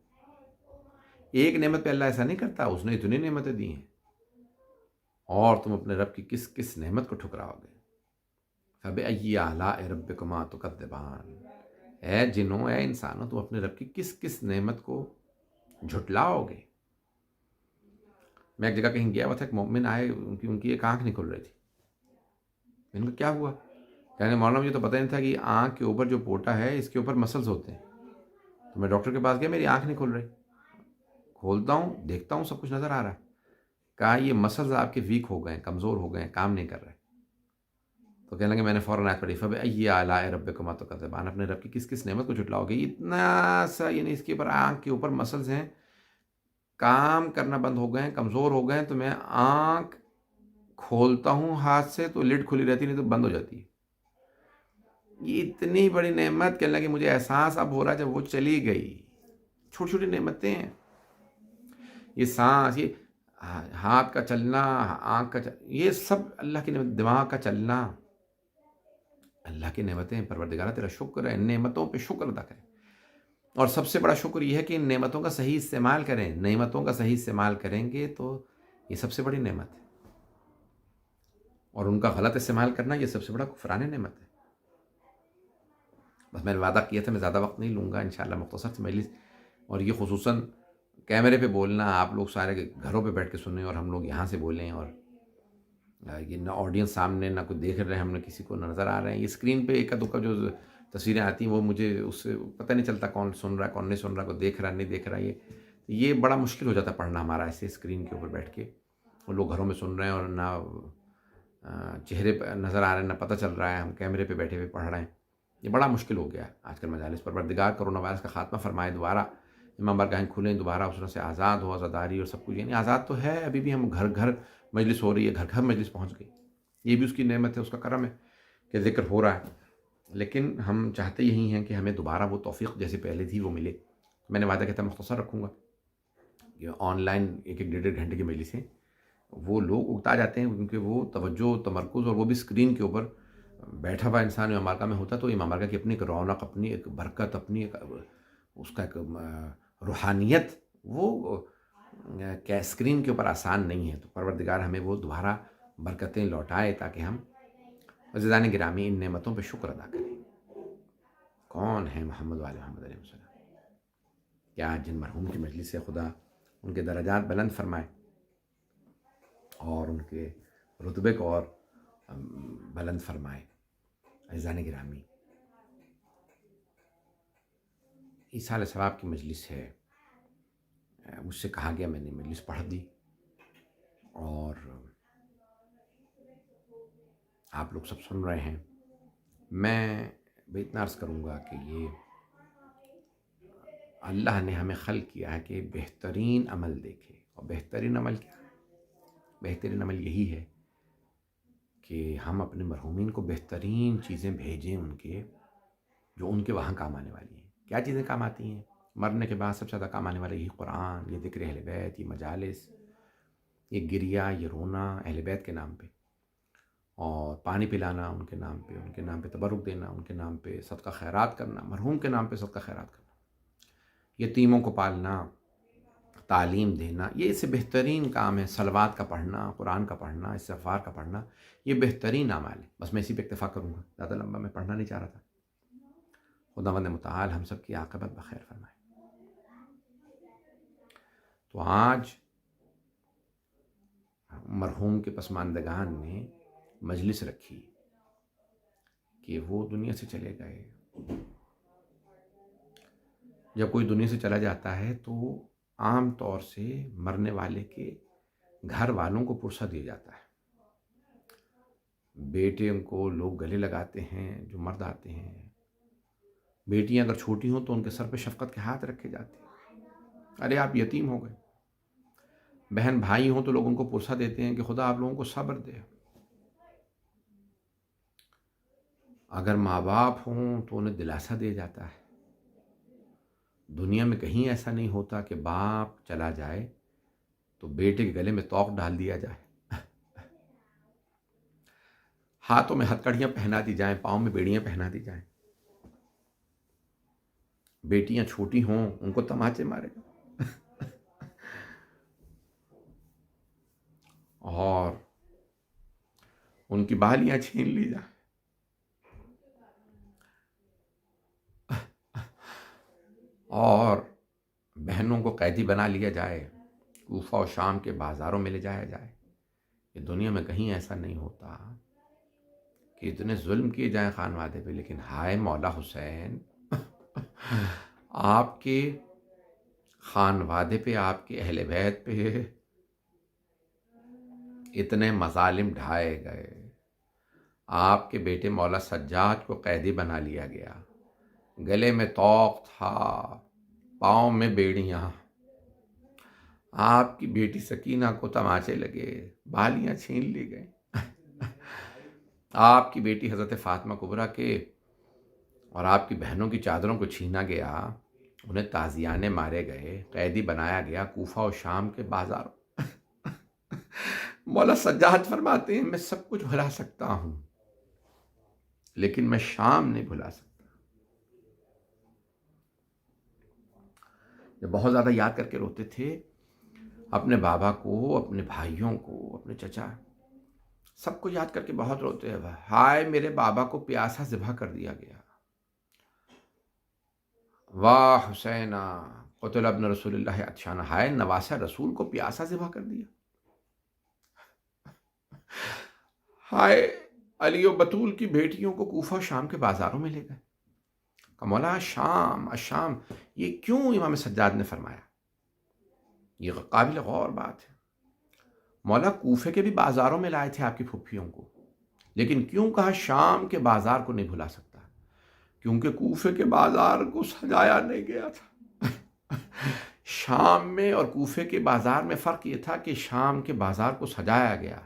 ایک نعمت پہ اللہ ایسا نہیں کرتا، اس نے اتنی نعمتیں دی ہیں، اور تم اپنے رب کی کس کس نعمت کو ٹھکراؤ گے. فَبِأَيِّ آلَاءِ رَبِّكُمَا تُكَذِّبَانِ. اے جنوں، اے انسانوں، تم اپنے رب کی کس کس نعمت کو جھٹلاؤ گے. میں ایک جگہ کہیں گیا ہوا تھا، ایک مومن آئے، ان کی ایک آنکھ نہیں کھل رہی تھی. ان کو کیا ہوا؟ کہنے مولانا مجھے تو پتہ نہیں تھا کہ آنکھ کے اوپر جو پوٹا ہے اس کے اوپر مسلز ہوتے ہیں. تو میں ڈاکٹر کے پاس گیا، میری آنکھ نہیں کھل رہی. کھولتا ہوں، دیکھتا ہوں سب کچھ نظر آ رہا ہے. کہا یہ مسلز آپ کے ویک ہو گئے ہیں، کمزور ہو گئے ہیں، کام نہیں کر رہے. تو کہنے لگے میں نے فوراً آیت پڑھی فبأي آلاء ربكما تكذبان، اپنے رب کی کس کس نعمت کو جھٹلاؤ گے. اتنا سا یعنی اس کے اوپر آنکھ کے اوپر مسلز ہیں، کام کرنا بند ہو گئے ہیں، کمزور ہو گئے ہیں. تو میں آنکھ کھولتا ہوں ہاتھ سے تو لڈ کھلی رہتی، نہیں تو بند ہو جاتی ہے. یہ اتنی بڑی نعمت کہنے لگے مجھے احساس اب ہو رہا ہے جب وہ چلی گئی. چھوٹی چھوٹی نعمتیں ہیں، یہ سانس، یہ ہاتھ کا چلنا، آنکھ کا یہ سب اللہ کی نعمت. دماغ کا چلنا اللہ کی نعمتیں. پروردگارہ تیرا شکر ہے، ان نعمتوں پہ شکر ادا کریں. اور سب سے بڑا شکر یہ ہے کہ ان نعمتوں کا صحیح استعمال کریں. نعمتوں کا صحیح استعمال کریں گے تو یہ سب سے بڑی نعمت ہے، اور ان کا غلط استعمال کرنا یہ سب سے بڑا کفران نعمت ہے. بس میں نے وعدہ کیا تھا میں زیادہ وقت نہیں لوں گا، انشاءاللہ مختصر سی مجلس. اور یہ خصوصاً کیمرے پہ بولنا، آپ لوگ سارے گھروں پہ بیٹھ کے سنیں اور ہم لوگ یہاں سے بولیں، اور یہ نہ آڈینس سامنے، نہ کوئی دیکھ رہے ہیں، ہم نے کسی کو نظر آ رہے ہیں. یہ اسکرین پہ ایک دو جو تصویریں آتی ہیں وہ مجھے اس سے پتہ نہیں چلتا کون سن رہا ہے کون نہیں سن رہا، کوئی دیکھ رہا نہیں دیکھ رہا. یہ بڑا مشکل ہو جاتا پڑھنا ہمارا ایسے اسکرین کے اوپر بیٹھ کے. وہ لوگ گھروں میں سن رہے ہیں اور نہ چہرے پہ نظر آ رہے ہیں، نہ پتہ چل رہا ہے، ہم کیمرے پہ بیٹھے ہوئے پڑھ رہے ہیں. یہ بڑا مشکل ہو گیا آج کل مجالس. پروردگار کرونا وائرس کا خاتمہ فرمائے، دوبارہ امام بارگاہیں کھلیں، دوبارہ اس طرح سے آزاد ہو، آزاداری اور سب کچھ. یعنی آزاد تو ہے ابھی بھی، ہم گھر گھر مجلس ہو رہی ہے، گھر گھر مجلس پہنچ گئی. یہ بھی اس کی نعمت ہے، اس کا کرم ہے کہ ذکر ہو رہا ہے. لیکن ہم چاہتے یہی ہیں کہ ہمیں دوبارہ وہ توفیق جیسے پہلے تھی وہ ملے. میں نے وعدہ کیا تھا مختصر رکھوں گا. یہ آن لائن ایک ایک ڈیڑھ ڈیڑھ گھنٹے کی مجلسیں وہ لوگ اگتا جاتے ہیں، کیونکہ وہ توجہ تمرکز، اور وہ بھی اسکرین کے اوپر بیٹھا ہوا انسان امام بارگاہ میں ہوتا. تو امام بارگاہ کی اپنی ایک رونق، اپنی ایک برکت، اپنی ایک اس کا ایک روحانیت، وہ کیا اسکرین کے اوپر آسان نہیں ہے. تو پروردگار ہمیں وہ دوبارہ برکتیں لوٹائے تاکہ ہم عزیزان گرامی ان نعمتوں پہ شکر ادا کریں. کون ہیں محمد والے محمد علیہ السلام؟ کیا جن مرحوم کی مجلس سے خدا ان کے درجات بلند فرمائے اور ان کے رتبے کو اور بلند فرمائے. عزیزان گرامی، ایصال ثواب کی مجلس ہے. مجھ سے کہا گیا، میں نے مجلس پڑھ دی، اور آپ لوگ سب سن رہے ہیں. میں اتنا عرض کروں گا کہ یہ اللہ نے ہمیں خلق کیا ہے کہ بہترین عمل دیکھے. اور بہترین عمل کیا ہے؟ بہترین عمل یہی ہے کہ ہم اپنے مرحومین کو بہترین چیزیں بھیجیں، ان کے جو ان کے وہاں کام آنے والی ہیں. کیا چیزیں کام آتی ہیں؟ مرنے کے بعد سب سے زیادہ کام آنے والا یہی قرآن، یہ ذکر اہل بیت، یہ مجالس، یہ گریہ، یہ رونا اہل بیت کے نام پہ، اور پانی پلانا ان کے نام پہ، ان کے نام پہ تبرک دینا، ان کے نام پہ صدقہ خیرات کرنا، مرحوم کے نام پہ صدقہ خیرات کرنا، یتیموں کو پالنا، تعلیم دینا. یہ اس سے بہترین کام ہے. صلوات کا پڑھنا، قرآن کا پڑھنا، استغفار کا پڑھنا، یہ بہترین اعمال ہے. بس میں اسی پہ اکتفا کروں گا، زیادہ لمبا میں پڑھنا نہیں چاہ رہا تھا. خداوند متعال ہم سب کی عاقبت بخیر فرمائے. تو آج مرحوم کے پسماندگان نے مجلس رکھی کہ وہ دنیا سے چلے گئے. جب کوئی دنیا سے چلا جاتا ہے تو عام طور سے مرنے والے کے گھر والوں کو پرسہ دیا جاتا ہے. بیٹے کو لوگ گلے لگاتے ہیں جو مرد آتے ہیں. بیٹیاں اگر چھوٹی ہوں تو ان کے سر پہ شفقت کے ہاتھ رکھے جاتے ہیں، ارے آپ یتیم ہو گئے. بہن بھائی ہوں تو لوگ ان کو پرسہ دیتے ہیں کہ خدا آپ لوگوں کو صبر دے. اگر ماں باپ ہوں تو انہیں دلاسا دیا جاتا ہے. دنیا میں کہیں ایسا نہیں ہوتا کہ باپ چلا جائے تو بیٹے کے گلے میں توق ڈال دیا جائے، ہاتھوں میں ہتکڑیاں پہنا دی جائیں، پاؤں میں بیڑیاں پہنا دی جائیں. بیٹیاں چھوٹی ہوں ان کو تماچے مارے اور ان کی بالیاں چھین لی جائیں، اور بہنوں کو قیدی بنا لیا جائے، کوفہ و شام کے بازاروں میں لے جایا جائے. یہ دنیا میں کہیں ایسا نہیں ہوتا کہ اتنے ظلم کیے جائیں خانوادے پہ. لیکن ہائے مولا حسین، آپ کے خانوادے پہ، آپ کے اہل بیت پہ اتنے مظالم ڈھائے گئے. آپ کے بیٹے مولا سجاد کو قیدی بنا لیا گیا، گلے میں طوق تھا، پاؤں میں بیڑیاں. آپ کی بیٹی سکینہ کو تماچے لگے، بالیاں چھین لی گئیں. آپ کی بیٹی حضرت فاطمہ کبریٰ کے اور آپ کی بہنوں کی چادروں کو چھینا گیا، انہیں تازیانے مارے گئے، قیدی بنایا گیا کوفہ و شام کے بازاروں. مولا سجاد فرماتے ہیں میں سب کچھ بھلا سکتا ہوں لیکن میں شام نہیں بھلا سکتا. جب بہت زیادہ یاد کر کے روتے تھے اپنے بابا کو، اپنے بھائیوں کو، اپنے چچا، سب کو یاد کر کے بہت روتے ہیں. ہائے میرے بابا کو پیاسا ذبح کر دیا گیا، واہ حسینہ قتل ابن رسول اللہ عطشانہ، ہائے نواسہ رسول کو پیاسا ذبح کر دیا. ہائے علی و بطول کی بیٹیوں کو کوفہ شام کے بازاروں میں لے گئے. مولا شام الشام، یہ کیوں امام سجاد نے فرمایا؟ یہ قابل غور بات ہے. مولا کوفے کے بھی بازاروں میں لائے تھے آپ کی پھپھیوں کو، لیکن کیوں کہا شام کے بازار کو نہیں بھلا سکتا؟ کیونکہ کوفے کے بازار کو سجایا نہیں گیا تھا. شام میں اور کوفے کے بازار میں فرق یہ تھا کہ شام کے بازار کو سجایا گیا،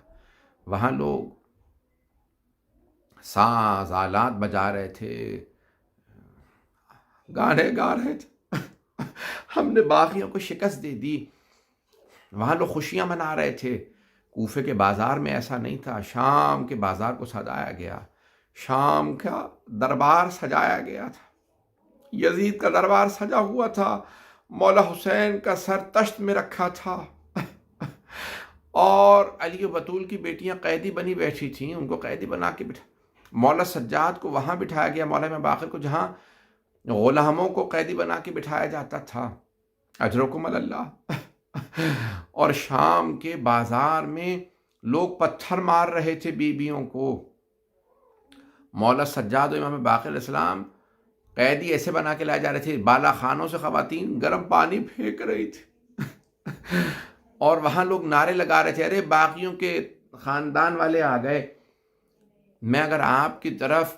وہاں لوگ ساز آلات بجا رہے تھے، گانے گا رہے تھے. ہم نے باغیوں کو شکست دے دی، وہاں لوگ خوشیاں منا رہے تھے. کوفے کے بازار میں ایسا نہیں تھا، شام کے بازار کو سجایا گیا، شام کا دربار سجایا گیا تھا. یزید کا دربار سجا ہوا تھا، مولا حسین کا سر تشت میں رکھا تھا، اور علی و بطول کی بیٹیاں قیدی بنی بیٹھی تھیں، ان کو قیدی بنا کے بٹھا. مولا سجاد کو وہاں بٹھایا گیا، مولا امام باقر کو، جہاں غلاموں کو قیدی بنا کے بٹھایا جاتا تھا. اجرکم اللہ. اور شام کے بازار میں لوگ پتھر مار رہے تھے بیویوں کو. مولا سجاد و امام باقر علیہ السلام قیدی ایسے بنا کے لائے جا رہے تھے، بالا خانوں سے خواتین گرم پانی پھینک رہی تھی. اور وہاں لوگ نعرے لگا رہے تھے، ارے باقیوں کے خاندان والے آ گئے. میں اگر آپ کی طرف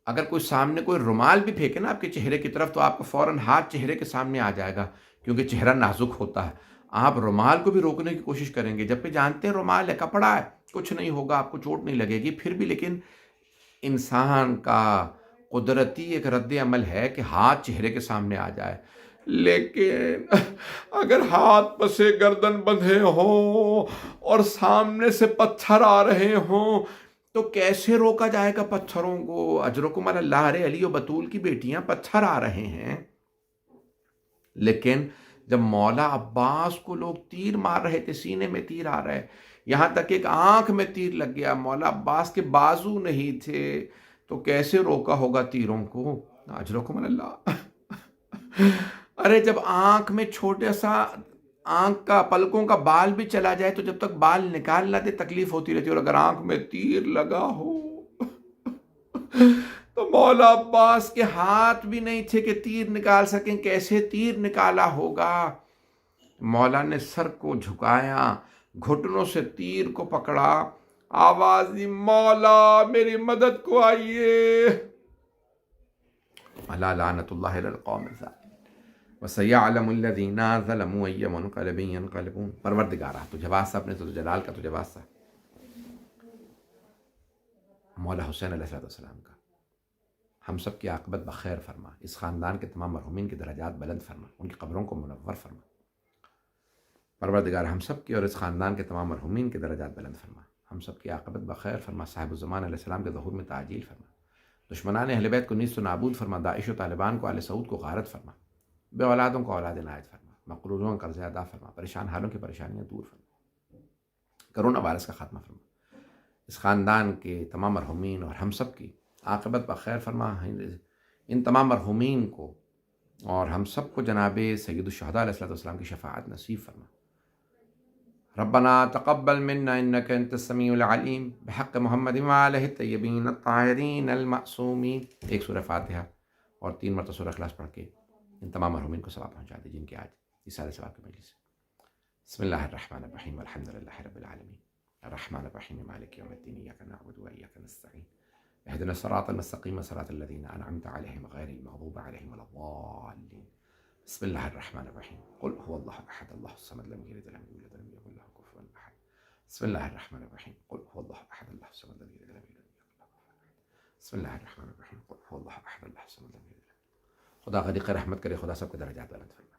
اگر کوئی سامنے کوئی رومال بھی پھینکے نا آپ کے چہرے کی طرف، تو آپ کو فوراً ہاتھ چہرے کے سامنے آ جائے گا، کیونکہ چہرہ نازک ہوتا ہے. آپ رومال کو بھی روکنے کی کوشش کریں گے، جبکہ جانتے ہیں رومال ہے، کپڑا ہے، کچھ نہیں ہوگا، آپ کو چوٹ نہیں لگے گی. پھر بھی لیکن انسان کا قدرتی ایک رد عمل ہے کہ ہاتھ چہرے کے سامنے آ جائے. لیکن اگر ہاتھ پسے گردن بندھے ہوں اور سامنے سے پتھر آ رہے ہوں تو کیسے روکا جائے گا پتھروں کو؟ اجرکم اللہ. رے علی و بطول کی بیٹیاں پتھر آ رہے ہیں، لیکن جب مولا عباس کو لوگ تیر مار رہے تھے، سینے میں تیر آ رہے، یہاں تک ایک آنکھ میں تیر لگ گیا، مولا عباس کے بازو نہیں تھے، تو کیسے روکا ہوگا تیروں کو؟ اجرکم اللہ. ارے جب آنکھ میں چھوٹے سا آنکھ کا پلکوں کا بال بھی چلا جائے تو جب تک بال نکال نہ دے تکلیف ہوتی رہتی ہے، اور اگر آنکھ میں تیر لگا ہو تو مولا عباس کے ہاتھ بھی نہیں تھے کہ تیر نکال سکیں، کیسے تیر نکالا ہوگا؟ مولا نے سر کو جھکایا، گھٹنوں سے تیر کو پکڑا، آواز دی مولا میری مدد کو آئیے. الا لعنت اللہ علی القوم الظالمین وسیعلم الذین ظلموا ای منقلب ینقلبون. پروردگارہ تجھے واسطہ، اپنے ذو جلال کا تجھے واسطہ، مولا حسین علیہ السلام کا ہم سب کی عاقبت بخیر فرما، اس خاندان کے تمام مرحومین کی درجات بلند فرما، ان کی قبروں کو منور فرما. پروردگار ہم سب کی اور اس خاندان کے تمام مرحومین کی درجات بلند فرما، ہم سب کی عاقبت بخیر فرما. صاحب الزمان علیہ السلام کے ظہور میں تعجیل فرما، دشمنان اہل بیت کو نیست و نابود فرما، داعش و طالبان کو آل سعود کو غارت فرما، بے اولادوں کو اولاد عنایت فرما، مقروضوں کا قرض ادا فرما، پریشان حالوں کی پریشانیاں دور فرما، کرونا وائرس کا خاتمہ فرما، اس خاندان کے تمام مرحومین اور ہم سب کی عاقبت بخیر فرما. ان تمام مرحومین کو اور ہم سب کو جناب سید الشہداء علیہ السلام کی شفاعت نصیب فرما. ربنا تقبل منا انك انت السمیع العلیم بحق محمد وآلہ الطیبین الطاہرین المعصومین. ایک سورہ فاتحہ اور 3 مرتبہ سورہ اخلاص پڑھ کے ان تمام مرحومین کو ثواب پہنچا دے جن کے آج یہ سارے سوال کی مجلس ہے. بسم اللہ الرحمن الرحیم الحمد للہ رب العالمین الرحمن الرحیم مالک یوم الدین ایاک نعبد و ایاک نستعین اهدنا الصراط المستقیم صراط الذین انعمت علیہم غیر المغضوب علیہم ولا الضالین. بسم اللہ الرحمن الرحیم قل هو اللہ احد اللہ الصمد لم یلد ولم یولد ولم یکن له کفوا احد. بسم اللہ الرحمن الرحیم قل هو اللہ احد اللہ الصمد لم یلد ولم یولد ولم یکن له کفوا احد. بسم اللہ الرحمن الرحیم قل هو اللہ احد اللہ الصمد لم یلد. خدا غریق رحمت کرے, خدا سب کے درجات بلند فرمائے.